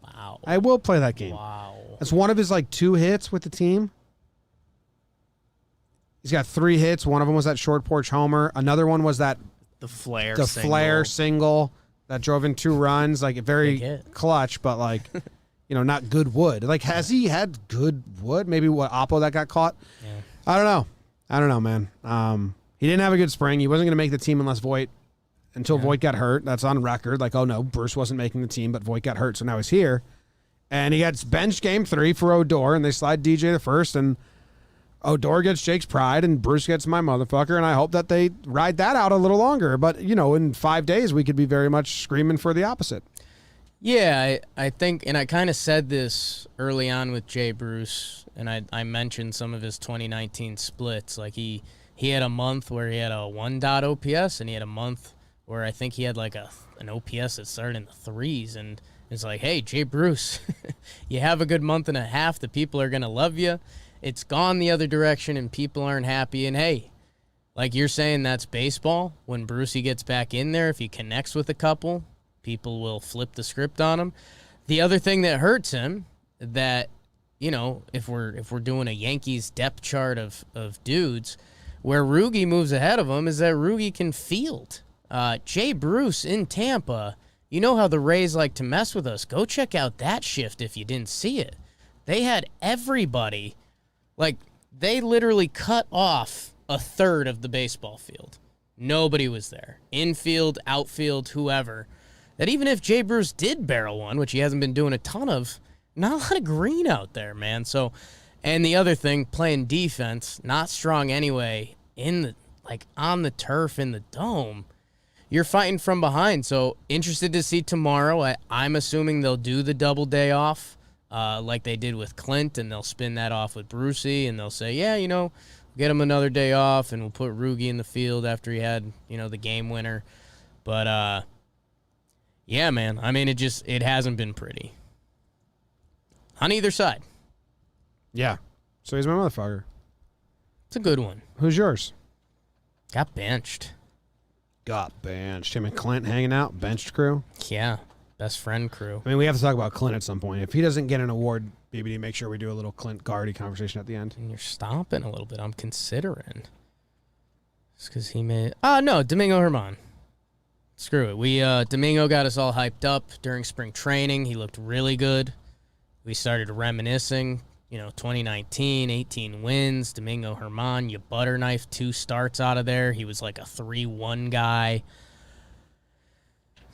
Wow. I will play that game. Wow. That's one of his, like, 2 hits with the team. He's got 3 hits. One of them was that short porch homer. Another one was that The flare the single. flare single that drove in 2 runs. Like, Big very hit. clutch, but, like, not good wood. Like, has he had good wood? Maybe what Oppo that got caught? Yeah. I don't know, man. He didn't have a good spring. He wasn't going to make the team unless Voit, until Voit got hurt. That's on record. Like, oh no, Bruce wasn't making the team, but Voit got hurt, so now he's here. And he gets benched game 3 for Odor, and they slide DJ the first, and Odor gets Jake's pride, and Bruce gets my motherfucker, and I hope that they ride that out a little longer. But, in 5 days, we could be very much screaming for the opposite. Yeah, I think, and I kind of said this early on with Jay Bruce, and I mentioned some of his 2019 splits. Like he had a month where he had a 1 OPS, and he had a month where I think he had like an OPS that started in the threes, and it's like, hey, Jay Bruce, you have a good month and a half. The people are gonna love you. It's gone the other direction, and people aren't happy. And hey, like you're saying, that's baseball. When Brucey gets back in there, if he connects with a couple, people will flip the script on him. The other thing that hurts him, that, you know, if we're doing a Yankees depth chart of dudes, where Rugi moves ahead of him is that Rugi can field. Jay Bruce in Tampa, you know how the Rays like to mess with us. Go check out that shift if you didn't see it. They had everybody, like, they literally cut off a third of the baseball field. Nobody was there. Infield, outfield, whoever. That even if Jay Bruce did barrel one, which he hasn't been doing a ton of, not a lot of green out there, man. So, and the other thing, playing defense, not strong anyway, on the turf in the dome, you're fighting from behind. So interested to see tomorrow. I'm assuming they'll do the double day off, like they did with Clint, and they'll spin that off with Brucey, and they'll say, yeah, you know, get him another day off, and we'll put Rugi in the field after he had, you know, the game winner. But yeah, man. I mean, it hasn't been pretty on either side. Yeah. So he's my motherfucker. It's a good one. Who's yours? Got benched. Got benched. Him and Clint hanging out, benched crew. Yeah, best friend crew. I mean, we have to talk about Clint at some point. If he doesn't get an award, BBD, make sure we do a little Clint Gardy conversation at the end. And you're stomping a little bit. I'm considering. It's because he made... Oh, no, Domingo Germán. Screw it. Domingo got us all hyped up during spring training. He looked really good. We started reminiscing. You know, 2019, 18 wins. Domingo Germán, you butter knife 2 starts out of there. He was like a 3-1 guy.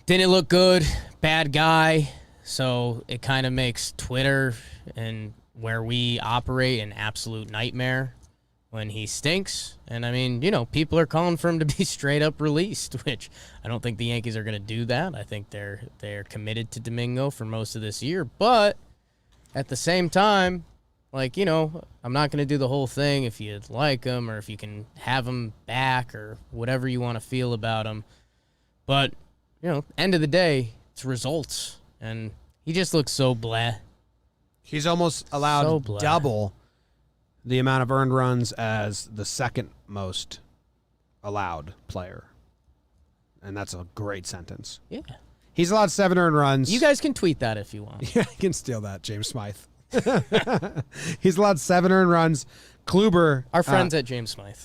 Didn't look good. Bad guy. So it kind of makes Twitter and where we operate an absolute nightmare when he stinks. And, I mean, you know, people are calling for him to be straight up released, which I don't think the Yankees are going to do that. I think they're committed to Domingo for most of this year. But at the same time, like, you know, I'm not going to do the whole thing if you like him or if you can have him back or whatever you want to feel about him. But, you know, end of the day, it's results. And he just looks so blah. He's almost allowed So blah. double the amount of earned runs as the second most allowed player. And that's a great sentence. Yeah. He's allowed 7 earned runs. You guys can tweet that if you want. Yeah, I can steal that, James Smythe. He's allowed 7 earned runs. Kluber. Our friends at James Smythe.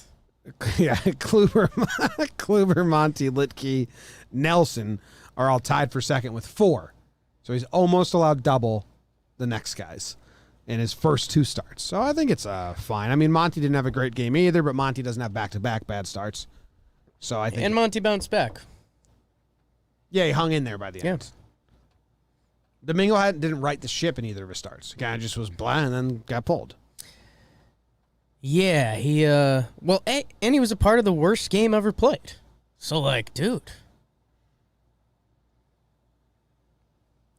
Yeah, Kluber, Monty, Litke, Nelson are all tied for second with 4. So he's almost allowed double the next guys in his first 2 starts. So I think it's fine. I mean, Monty didn't have a great game either, but Monty doesn't have back-to-back bad starts. So I think... And Monty bounced back. Yeah, he hung in there by the end. Domingo didn't right the ship in either of his starts. He kind of just was blah and then got pulled. Yeah, he, well, and he was a part of the worst game ever played. So, like, dude.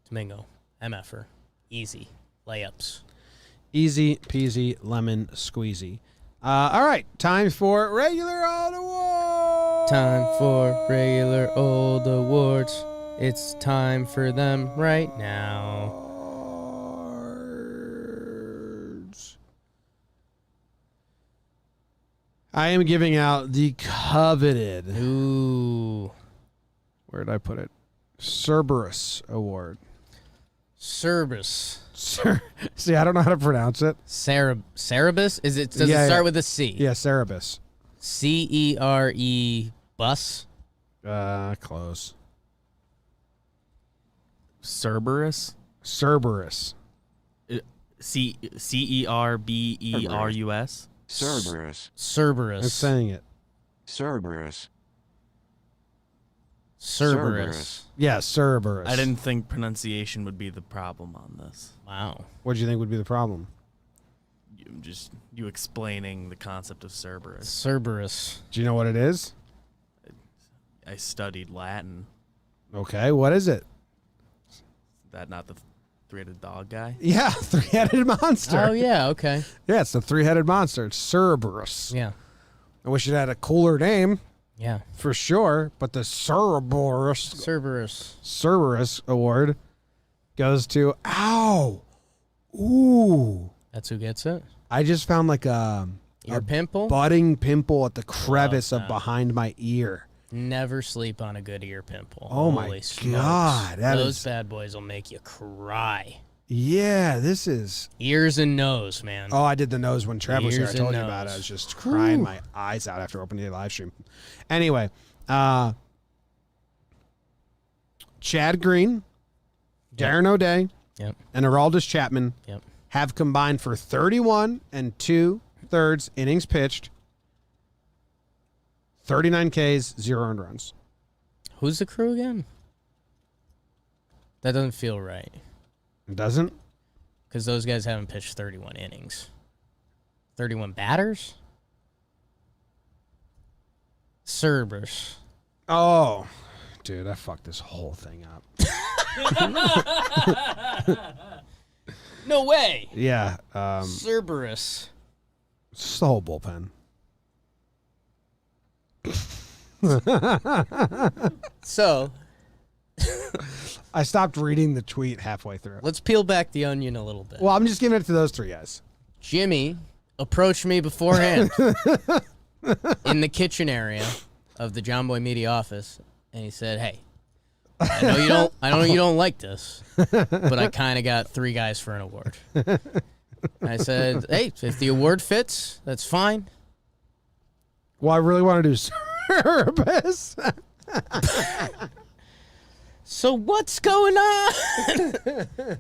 Domingo, MFer. Easy. Layups. Easy peasy lemon squeezy. All right, time for regular old awards. Time for regular old awards. It's time for them right now. I am giving out the coveted. Ooh. Where did I put it? Cerberus Award. Cerberus. See, I don't know how to pronounce it. Cerebus? Does it start with a C? Yeah, Cerebus. C-E-R-E bus? Close. Cerberus? Cerberus. Cerberus? Cerberus. Cerberus. I'm saying it. Cerberus. Cerberus. Yeah, Cerberus. I didn't think pronunciation would be the problem on this. Wow. What do you think would be the problem? You explaining the concept of Cerberus. Cerberus. Do you know what it is? I studied Latin. Okay, what is it? That not the three-headed dog guy? Yeah, three-headed monster. Oh, yeah, okay. Yeah, it's the three-headed monster. It's Cerberus. Yeah. I wish it had a cooler name, Yeah. for sure, but the Cerberus Award goes to, ow, ooh. That's who gets it? I just found like a Pimple? budding pimple at the crevice Love of that. behind my ear. Never sleep on a good ear pimple. Oh, my Holy smokes. God, that Those is- bad boys will make you cry. Yeah, this is. Ears and nose, man. Oh, I did the nose when Trev was here. I Ears told and you about it. I nose. was just crying my eyes out after opening the live stream. Anyway, Chad Green, Darren O'Day, Yep. and Aroldis Chapman Yep. have combined for 31 2/3 innings pitched, 39 Ks, 0 earned runs. Who's the crew again? That doesn't feel right. It doesn't? Because those guys haven't pitched 31 innings. 31 batters? Cerberus. Oh, dude, I fucked this whole thing up. No way. Yeah, Cerberus. it's the whole bullpen. So, I stopped reading the tweet halfway through. let's peel back the onion a little bit. Well, I'm just giving it to those three guys. Jimmy approached me beforehand in the kitchen area of the John Boy Media office, and he said, "Hey, I know you don't like this, but I kind of got three guys for an award." I said, "Hey, if the award fits, that's fine." Well, I really want to do Cerberus. So what's going on?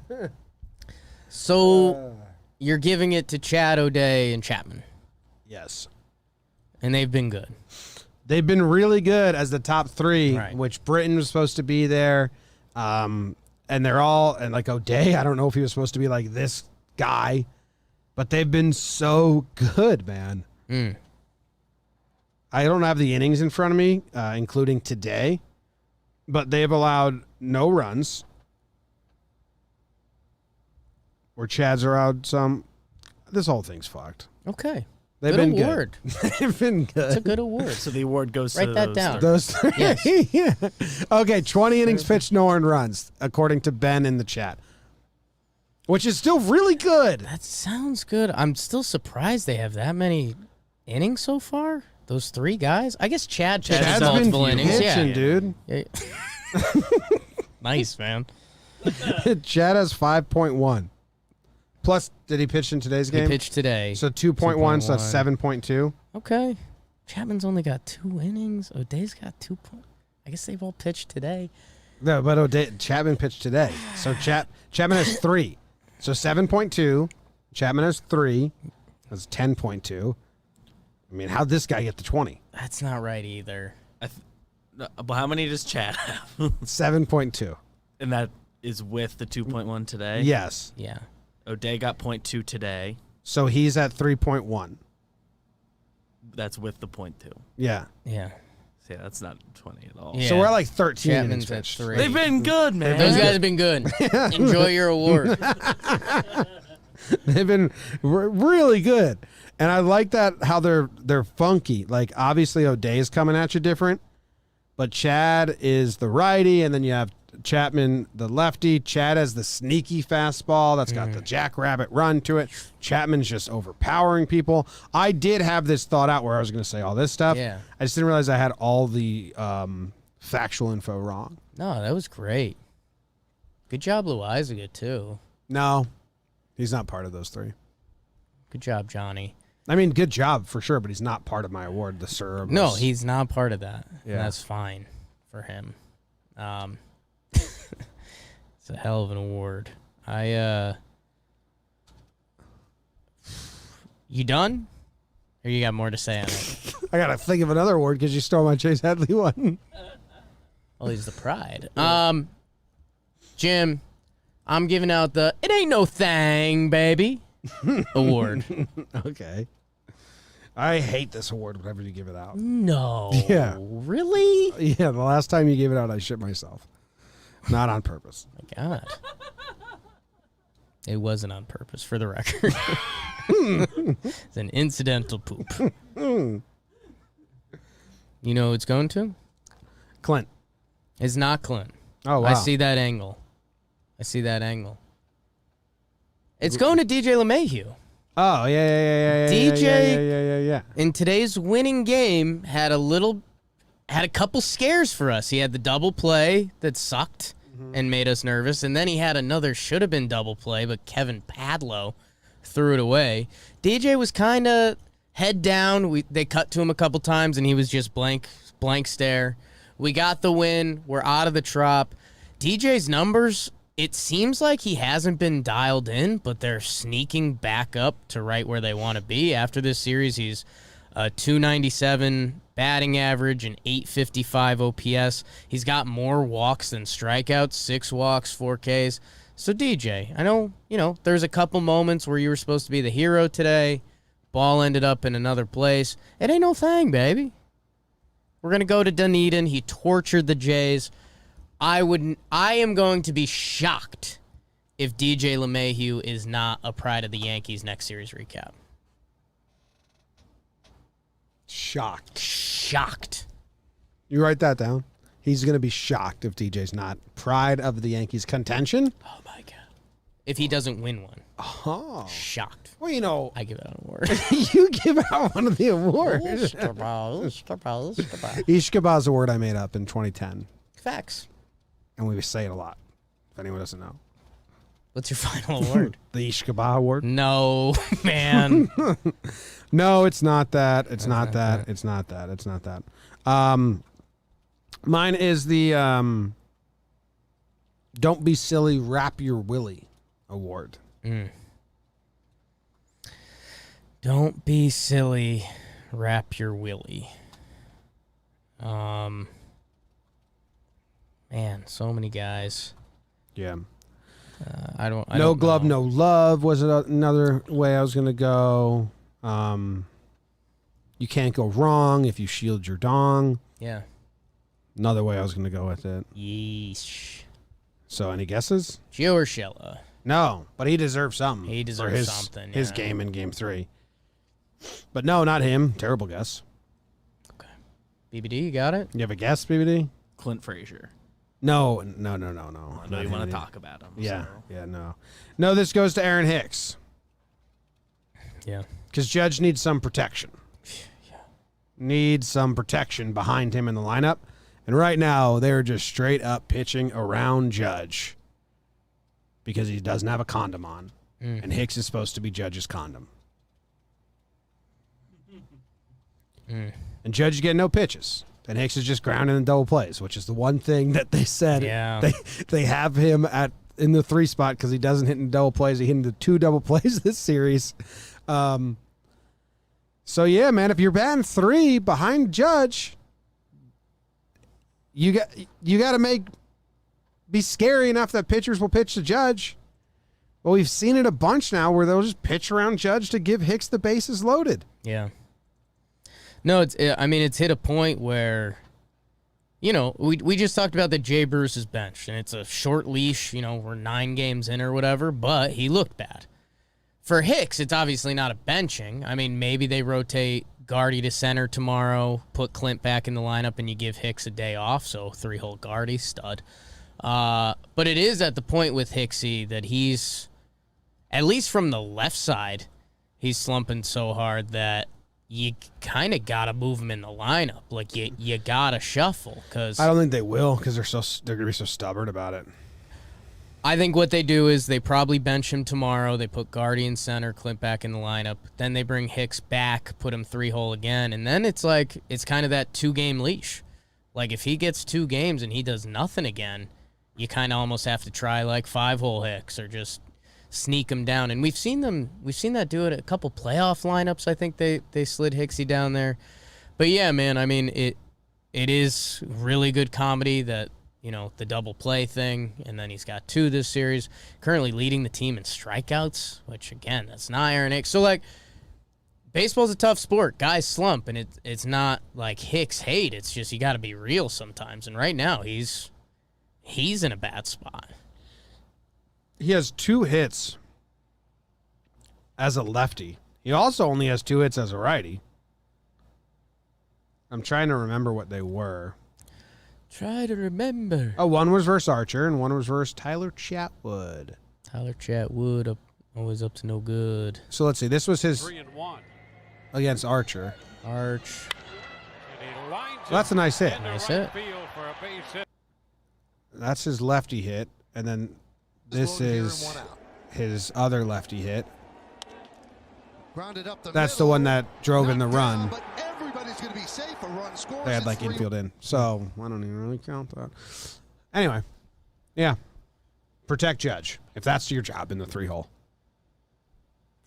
So you're giving it to Chad O'Day and Chapman, Yes. and they've been good. They've been really good as the top three, Right. which Britain was supposed to be there. And they're all, and like O'Day, I don't know if he was supposed to be like this guy, but they've been so good, man. I don't have the innings in front of me, including today, but they've allowed no runs. Where Chad's allowed some. This whole thing's fucked. Okay, They've good been award. good. They've been good. It's a good award. So the award goes Write to that those down. three. Those three. Yes. Yeah. Okay, 20 innings pitched, no earned runs, according to Ben in the chat. Which is still really good. That sounds good. I'm still surprised they have that many innings so far. Those three guys. I guess Chad pitched Chad's multiple been innings. pitching, Yeah. dude. Yeah. Nice, man. Chad has 5.1. Plus, did he pitch in today's He game? pitched today. So 2.1, so 2.1. 7.2. Okay. Chapman's only got 2 innings. O'Day's got 2 points. I guess they've all pitched today. No, but Chapman pitched today. So Chapman has 3. So 7.2. Chapman has 3. That's 10.2. I mean, how'd this guy get to 20? That's not right either. But how many does Chad have? 7.2. And that is with the 2.1 today? Yes. Yeah. O'Day got 0.2 today. So he's at 3.1. That's with the 0.2. Yeah. Yeah. So yeah, that's not 20 at all. Yeah. So we're at like 13 innings Chapman's at pitched. 3. They've been good, man. Those guys have been good. Enjoy your award. They've been really good. And I like that how they're funky. Like, obviously, O'Day's coming at you different, but Chad is the righty, and then you have Chapman, the lefty. Chad has the sneaky fastball that's got the jackrabbit run to it. Chapman's just overpowering people. I did have this thought out where I was going to say all this stuff. Yeah. I just didn't realize I had all the factual info wrong. No, that was great. Good job, Lou Isaac, too. No, he's not part of those three. Good job, Johnny. I mean, good job for sure, but he's not part of my award, the Cerberus. No, he's not part of that. Yeah. And that's fine for him. It's a hell of an award. You done? Or you got more to say on it? I got to think of another award because you stole my Chase Hadley one. Well, he's the pride. Jim, I'm giving out the It Ain't No Thing, Baby award. Okay. I hate this award whenever you give it out. No. Yeah. Really? Yeah, the last time you gave it out, I shit myself. Not on purpose. My God. It wasn't on purpose, for the record. It's an incidental poop. You know who it's going to? Clint. It's not Clint. Oh, wow. I see that angle. It's going to DJ LeMahieu. Oh, yeah. DJ Yeah. in today's winning game had a couple scares for us. He had the double play that sucked and made us nervous, and then he had another should have been double play, but Kevin Padlow threw it away. DJ was kind of head down. They cut to him a couple times, and he was just blank stare. We got the win. We're out of the Trop. DJ's numbers, it seems like he hasn't been dialed in, but they're sneaking back up to right where they want to be. After this series, he's a 297 batting average and 855 OPS. He's got more walks than strikeouts, 6 walks, 4 Ks. So DJ, I know, there's a couple moments where you were supposed to be the hero today. Ball ended up in another place. It ain't no thing, baby. We're going to go to Dunedin. He tortured the Jays. I am going to be shocked if DJ LeMahieu is not a pride of the Yankees next series recap. Shocked. You write that down. He's going to be shocked if DJ's not pride of the Yankees contention. Oh, my God. If he doesn't win one. Oh. Shocked. Well, I give it an award. you give out one of the awards. Ishkaba is a word I made up in 2010. Facts. And we say it a lot, if anyone doesn't know. What's your final award? The Ishkaba award? No, man. No, it's not that. It's not that. Mine is the Don't Be Silly, Wrap Your Willy award. Don't be silly, wrap your willy. Man, so many guys. Yeah. I No don't glove, know. no love was another way I was going to go. You can't go wrong if you shield your dong. Yeah. Another way I was going to go with it. Yeesh. So any guesses? Gio Urshela. No, but he deserves something. He deserves for something, His yeah. game in Game 3. But no, not him. Terrible guess. Okay. BBD, you got it? You have a guess, BBD? Clint Frazier. No. I know Not you want him. to talk about him. Yeah, so. yeah, no. No, this goes to Aaron Hicks. Yeah. Because Judge needs some protection. Needs some protection behind him in the lineup. And right now, they're just straight up pitching around Judge because he doesn't have a condom on. And Hicks is supposed to be Judge's condom. And Judge is getting no pitches. And Hicks is just grounding in double plays, which is the one thing that they said. Yeah. They have him in the 3 spot because he doesn't hit in double plays. He hit into 2 double plays this series. So, yeah, man, if you're batting 3 behind Judge, you got to be scary enough that pitchers will pitch to Judge. Well, we've seen it a bunch now where they'll just pitch around Judge to give Hicks the bases loaded. Yeah. No, it's hit a point where, we just talked about that Jay Bruce is benched, and it's a short leash, we're 9 games in or whatever, but he looked bad. For Hicks, it's obviously not a benching. I mean, maybe they rotate Gardy to center tomorrow, put Clint back in the lineup, and you give Hicks a day off, so 3-hole Gardy, stud. But it is at the point with Hicksy that he's, at least from the left side, he's slumping so hard that you kind of got to move him in the lineup. Like, you got to shuffle. Cause I don't think they will because they're going to be so stubborn about it. I think what they do is they probably bench him tomorrow. They put Gardy in center, Clint back in the lineup. Then they bring Hicks back, put him 3-hole again. And then it's kind of that 2-game leash. Like, if he gets 2 games and he does nothing again, you kind of almost have to try, 5-hole Hicks or just sneak him down. And we've seen that do it at a couple playoff lineups. I think they slid Hicksy down there. But, yeah, man, I mean, it is really good comedy that, the double play thing, and then he's got 2 this series. Currently leading the team in strikeouts, which, again, that's not Aaron Hicks. So, baseball's a tough sport. Guys slump, and it's not like Hicks hate. It's just you got to be real sometimes. And right now, he's he's in a bad spot. He has 2 hits as a lefty. He also only has 2 hits as a righty. I'm trying to remember what they were. Try to remember. Oh, one was versus Archer and one was versus Tyler Chatwood. Tyler Chatwood always up to no good. So let's see. This was his against Archer. Arch. So that's a nice hit. Nice hit. That's his lefty hit. And then this is his other lefty hit. That's the one that drove in the run. They had like infield in. So I don't even really count that. Anyway, yeah. Protect Judge if that's your job in the 3-hole.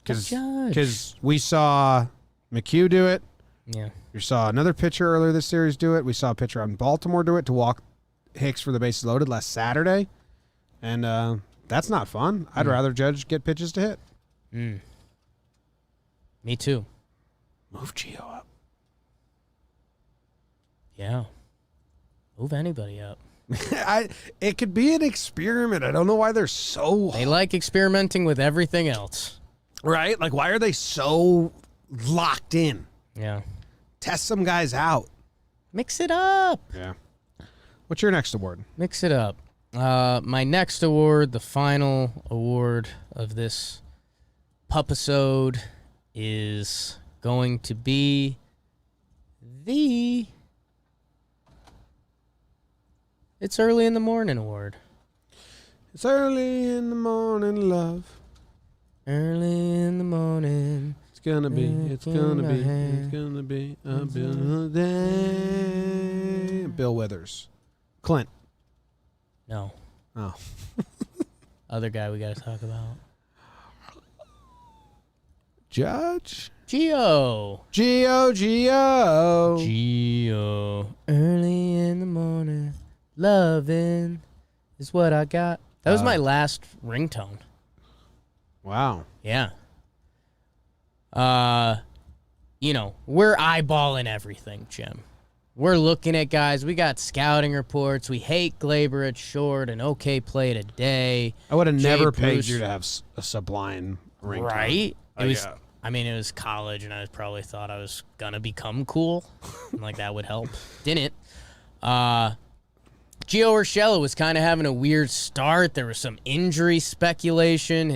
Because we saw McHugh do it. Yeah. We saw another pitcher earlier this series do it. We saw a pitcher on Baltimore do it to walk Hicks for the bases loaded last Saturday. And that's not fun. I'd rather Judge get pitches to hit. Me too. Move Gio up. Yeah. Move anybody up. It could be an experiment. I don't know why they're so... They like experimenting with everything else. Right? Like, why are they so locked in? Yeah. Test some guys out. Mix it up. Yeah. What's your next award? Mix it up. My next award, the final award of this pupisode, is going to be the It's Early in the Morning award. It's early in the morning, love. Early in the morning. It's gonna be a beautiful day. Bill Withers. Clint. No. Oh. Other guy we got to talk about. Judge? Gio. Early in the morning. Loving is what I got. That was my last ringtone. Wow. Yeah. We're eyeballing everything, Jim. We're looking at guys. We got scouting reports. We hate Glaber at short, an okay play today. I would have never paid Bruce. you to have a sublime ringtone. Right? It was college, and I probably thought I was going to become cool. Like, that would help. Didn't. Gio Urshela was kind of having a weird start. There was some injury speculation.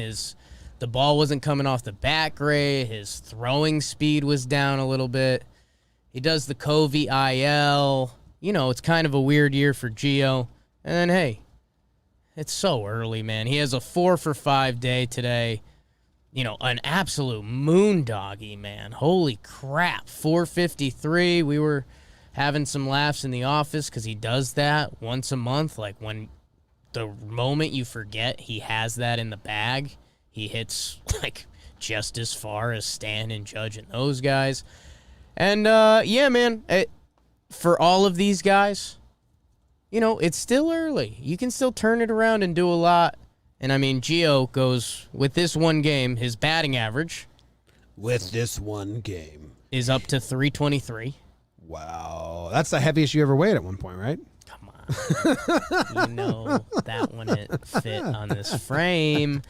The ball wasn't coming off the bat great. His throwing speed was down a little bit. He does the Covey IL. It's kind of a weird year for Gio. And then, hey, it's so early, man. He has a 4-for-5 day today. An absolute moondoggy, man. Holy crap. 453. We were having some laughs in the office because he does that once a month. Like, when the moment you forget he has that in the bag, he hits, like, just as far as Stan and Judge and those guys. And, yeah, man, for all of these guys, it's still early. You can still turn it around and do a lot. And, Gio goes, with this one game, his batting average. With this one game. Is up to 323. Wow. That's the heaviest you ever weighed at one point, right? Come on. That one fit on this frame.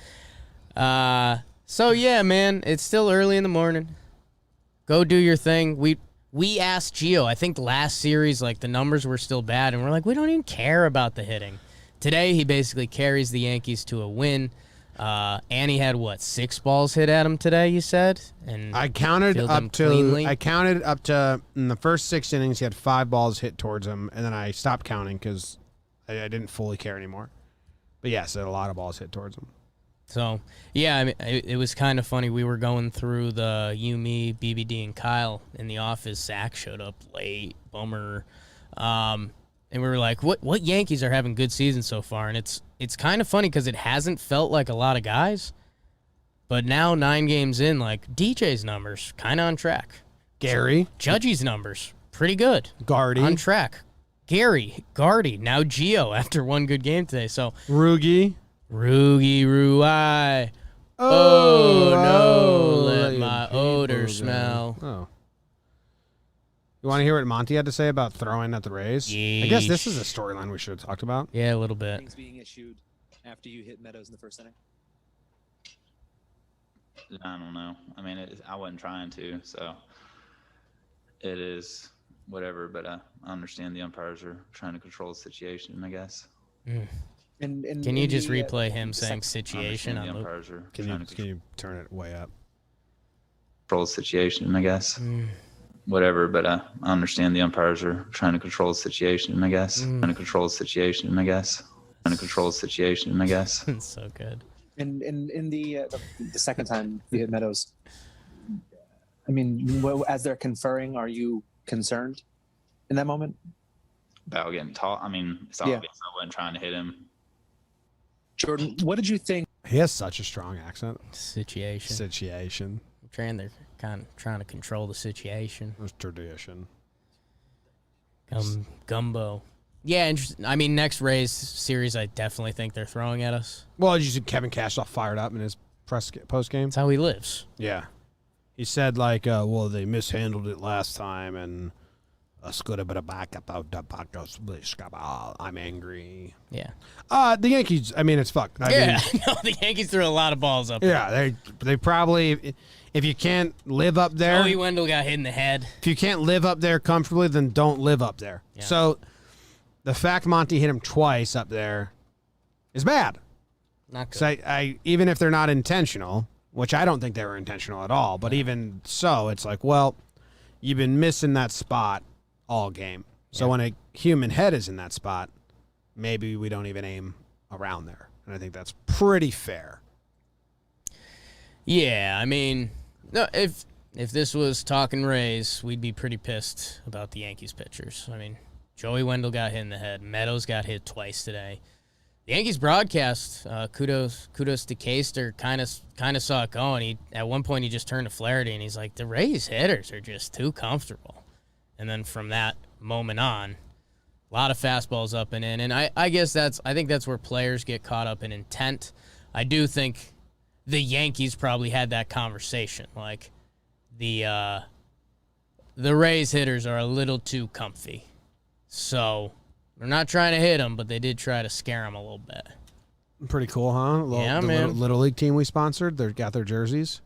So, yeah, man, it's still early in the morning. Go do your thing. We asked Gio, I think last series, like, the numbers were still bad, and we're like, we don't even care about the hitting. Today, he basically carries the Yankees to a win. And he had, 6 balls hit at him today, you said? And I counted up to, in the first 6 innings, he had 5 balls hit towards him, and then I stopped counting because I didn't fully care anymore. But yes, a lot of balls hit towards him. So, yeah, it was kind of funny. We were going through the you, me, BBD, and Kyle in the office. Zach showed up late. Bummer. And we were like, what Yankees are having good seasons so far? And it's kind of funny because it hasn't felt like a lot of guys. But now, 9 games in, like, DJ's numbers, kind of on track. Gary. Judgy's numbers, pretty good. Gardy. On track. Gary, Gardy, now Gio after one good game today. So Rugi. Ruai. Oh, no, let my odor smell. Oh. You want to hear what Monty had to say about throwing at the Rays? I guess this Yeesh. is a storyline we should have talked about. Yeah, a little bit. Things being issued after you hit Meadows in the first inning. I don't know. I mean, I wasn't trying to, so it is whatever. But I understand the umpires are trying to control the situation, I guess. And Can you just the, replay him saying I situation understand on the loop? umpires are Can trying to you turn it way up? control the situation, I guess. Whatever, but I understand the umpires are trying to control the situation, I guess. Trying to control the situation, I guess. Trying to control the situation, I guess. So good. And in the second time you hit Meadows, I mean, as they're conferring, are you concerned in that moment? About getting taught. I mean, it's Yeah. obvious I wasn't trying to hit him. Jordan, what did you think? He has such a strong accent. Situation. Situation. They're kind of trying to control the situation. It's tradition. Gumbo. Yeah, I mean, next Rays series, I definitely think they're throwing at us. Well, you see Kevin Cash all fired up in his post game. That's how he lives. Yeah. He said, like, well, they mishandled it last time, and I'm angry. Yeah. The Yankees, I mean, it's fucked. I mean, No, the Yankees threw a lot of balls up. yeah, they probably, if you can't live up there, Joey Wendell got hit in the head. if you can't live up there comfortably, then don't live up there. Yeah. So the fact Monty hit him twice up there is bad. Not good. So I even if they're not intentional, which I don't think they were intentional at all, but even so, it's like, well, you've been missing that spot all game. So when a human head is in that spot, maybe we don't even aim around there. And I think that's pretty fair. Yeah, I mean, no, if this was talking Rays, we'd be pretty pissed about the Yankees pitchers. I mean, Joey Wendell got hit in the head. Meadows got hit twice today. The Yankees broadcast, kudos to Caster, kind of saw it going. At one point he just turned to Flaherty and he's like, the Rays hitters are just too comfortable. And then from that moment on, a lot of fastballs up and in. And I guess I think that's where players get caught up in intent. I do think the Yankees probably had that conversation. Like, the Rays hitters are a little too comfy. So they're not trying to hit them, but they did try to scare them a little bit. Pretty cool, huh? Yeah, the man. Little league team we sponsored, they got their jerseys.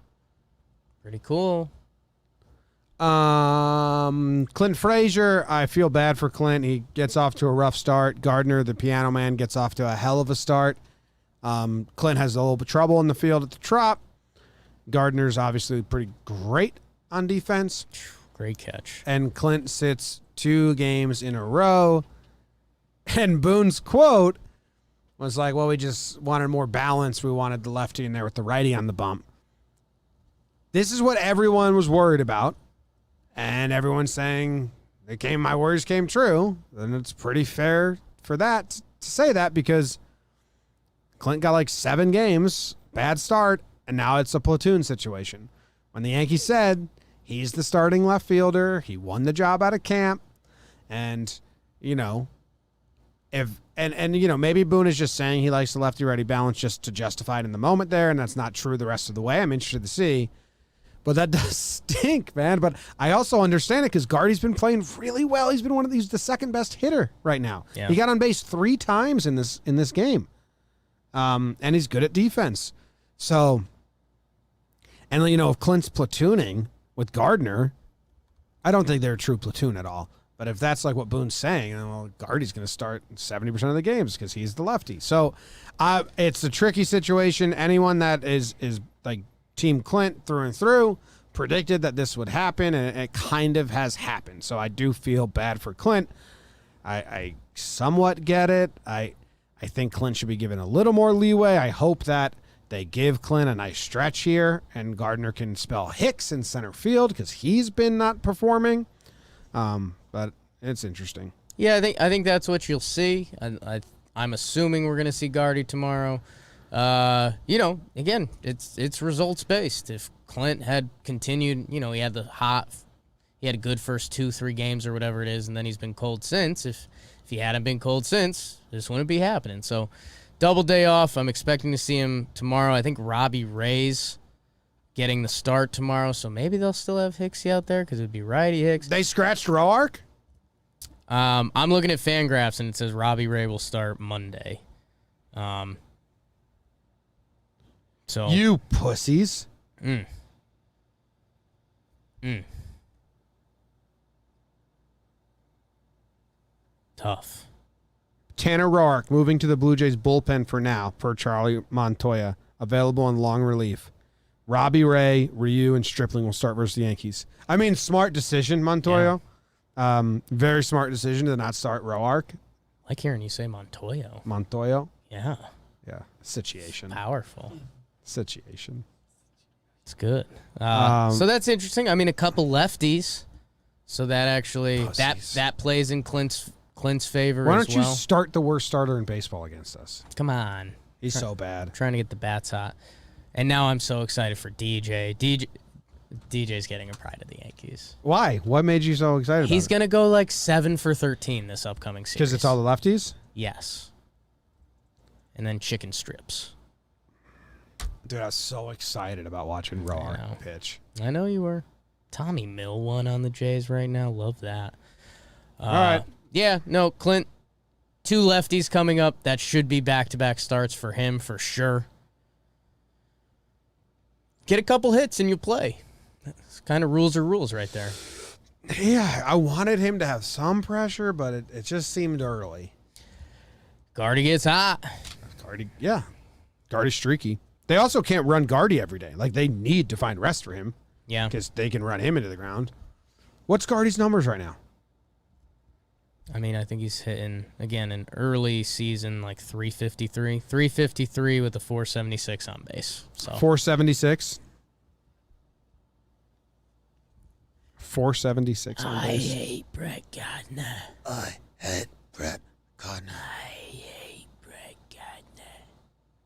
Pretty cool. Clint Frazier, I feel bad for Clint. He gets off to a rough start. Gardner, the piano man, gets off to a hell of a start. Clint has a little bit of trouble in the field at the Trop. Gardner's obviously pretty great on defense. Great catch. And Clint sits 2 games in a row. And Boone's quote was like, well, we just wanted more balance. We wanted the lefty in there with the righty on the bump. This is what everyone was worried about. And everyone's saying my worries came true. Then it's pretty fair for that to say that, because Clint got like 7 games, bad start, and now it's a platoon situation. When the Yankees said he's the starting left fielder, he won the job out of camp, and maybe Boone is just saying he likes the lefty righty balance just to justify it in the moment there, and that's not true the rest of the way. I'm interested to see. But that does stink, man. But I also understand it because Gardy's been playing really well. He's been he's the second best hitter right now. Yeah. He got on base 3 times in this game. And he's good at defense. So, and if Clint's platooning with Gardner, I don't think they're a true platoon at all. But if that's like what Boone's saying, then, well, Gardy's going to start 70% of the games because he's the lefty. So it's a tricky situation. Anyone that is like Team Clint through and through predicted that this would happen, and it kind of has happened. So I do feel bad for Clint. I somewhat get it. I think Clint should be given a little more leeway. I hope that they give Clint a nice stretch here, and Gardner can spell Hicks in center field because he's been not performing. But it's interesting. Yeah, I think that's what you'll see. I'm assuming we're going to see Gardy tomorrow. Again, it's results based. If Clint had continued, he had a good first 2-3 games or whatever it is, and then he's been cold since. If he hadn't been cold since, this wouldn't be happening. So, double day off. I'm expecting to see him tomorrow. I think Robbie Ray's getting the start tomorrow, so maybe they'll still have Hicksy out there because it would be righty Hicks. They scratched Roark? I'm looking at Fangraphs, and it says Robbie Ray will start Monday. So You pussies. Tough. Tanner Roark moving to the Blue Jays bullpen for now, per Charlie Montoya. Available on long relief. Robbie Ray, Ryu, and Stripling will start versus the Yankees. I mean, smart decision, Montoya. Very smart decision to not start Roark. I like hearing you say Montoya. Montoya. Yeah. Yeah. Situation. Powerful. Situation. It's good. So that's interesting. I mean, a couple lefties. So that actually that plays in Clint's favor Why as don't well. you start the worst starter in baseball against us? Come on. He's so bad. Trying to get the bats hot. And now I'm so excited for DJ. DJ's getting a pride of the Yankees. Why? What made you so excited about it? He's going to go like 7 for 13 this upcoming series. Because it's all the lefties? Yes. And then chicken strips. Dude, I was so excited about watching Roark pitch. I know you were. Tommy Mill won on the Jays right now. Love that. All right. Yeah, no, Clint, 2 lefties coming up. That should be back-to-back starts for him for sure. Get a couple hits and you play. It's kind of rules are rules right there. Yeah, I wanted him to have some pressure, but it just seemed early. Gardy gets hot. Gardy's streaky. They also can't run Gardy every day. Like, they need to find rest for him. Yeah. Because they can run him into the ground. What's Gardy's numbers right now? I mean, I think he's hitting, again, an early season, like 353. 353 with a 476 on base. So 476? 476 on base. I hate Brett Gardner. I hate Brett Gardner.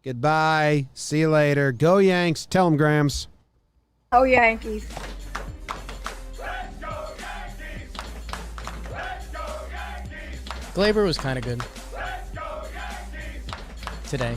Goodbye. See you later. Go Yanks. Tell them, Grams. Oh, Yankees. Glaber was kind of good today.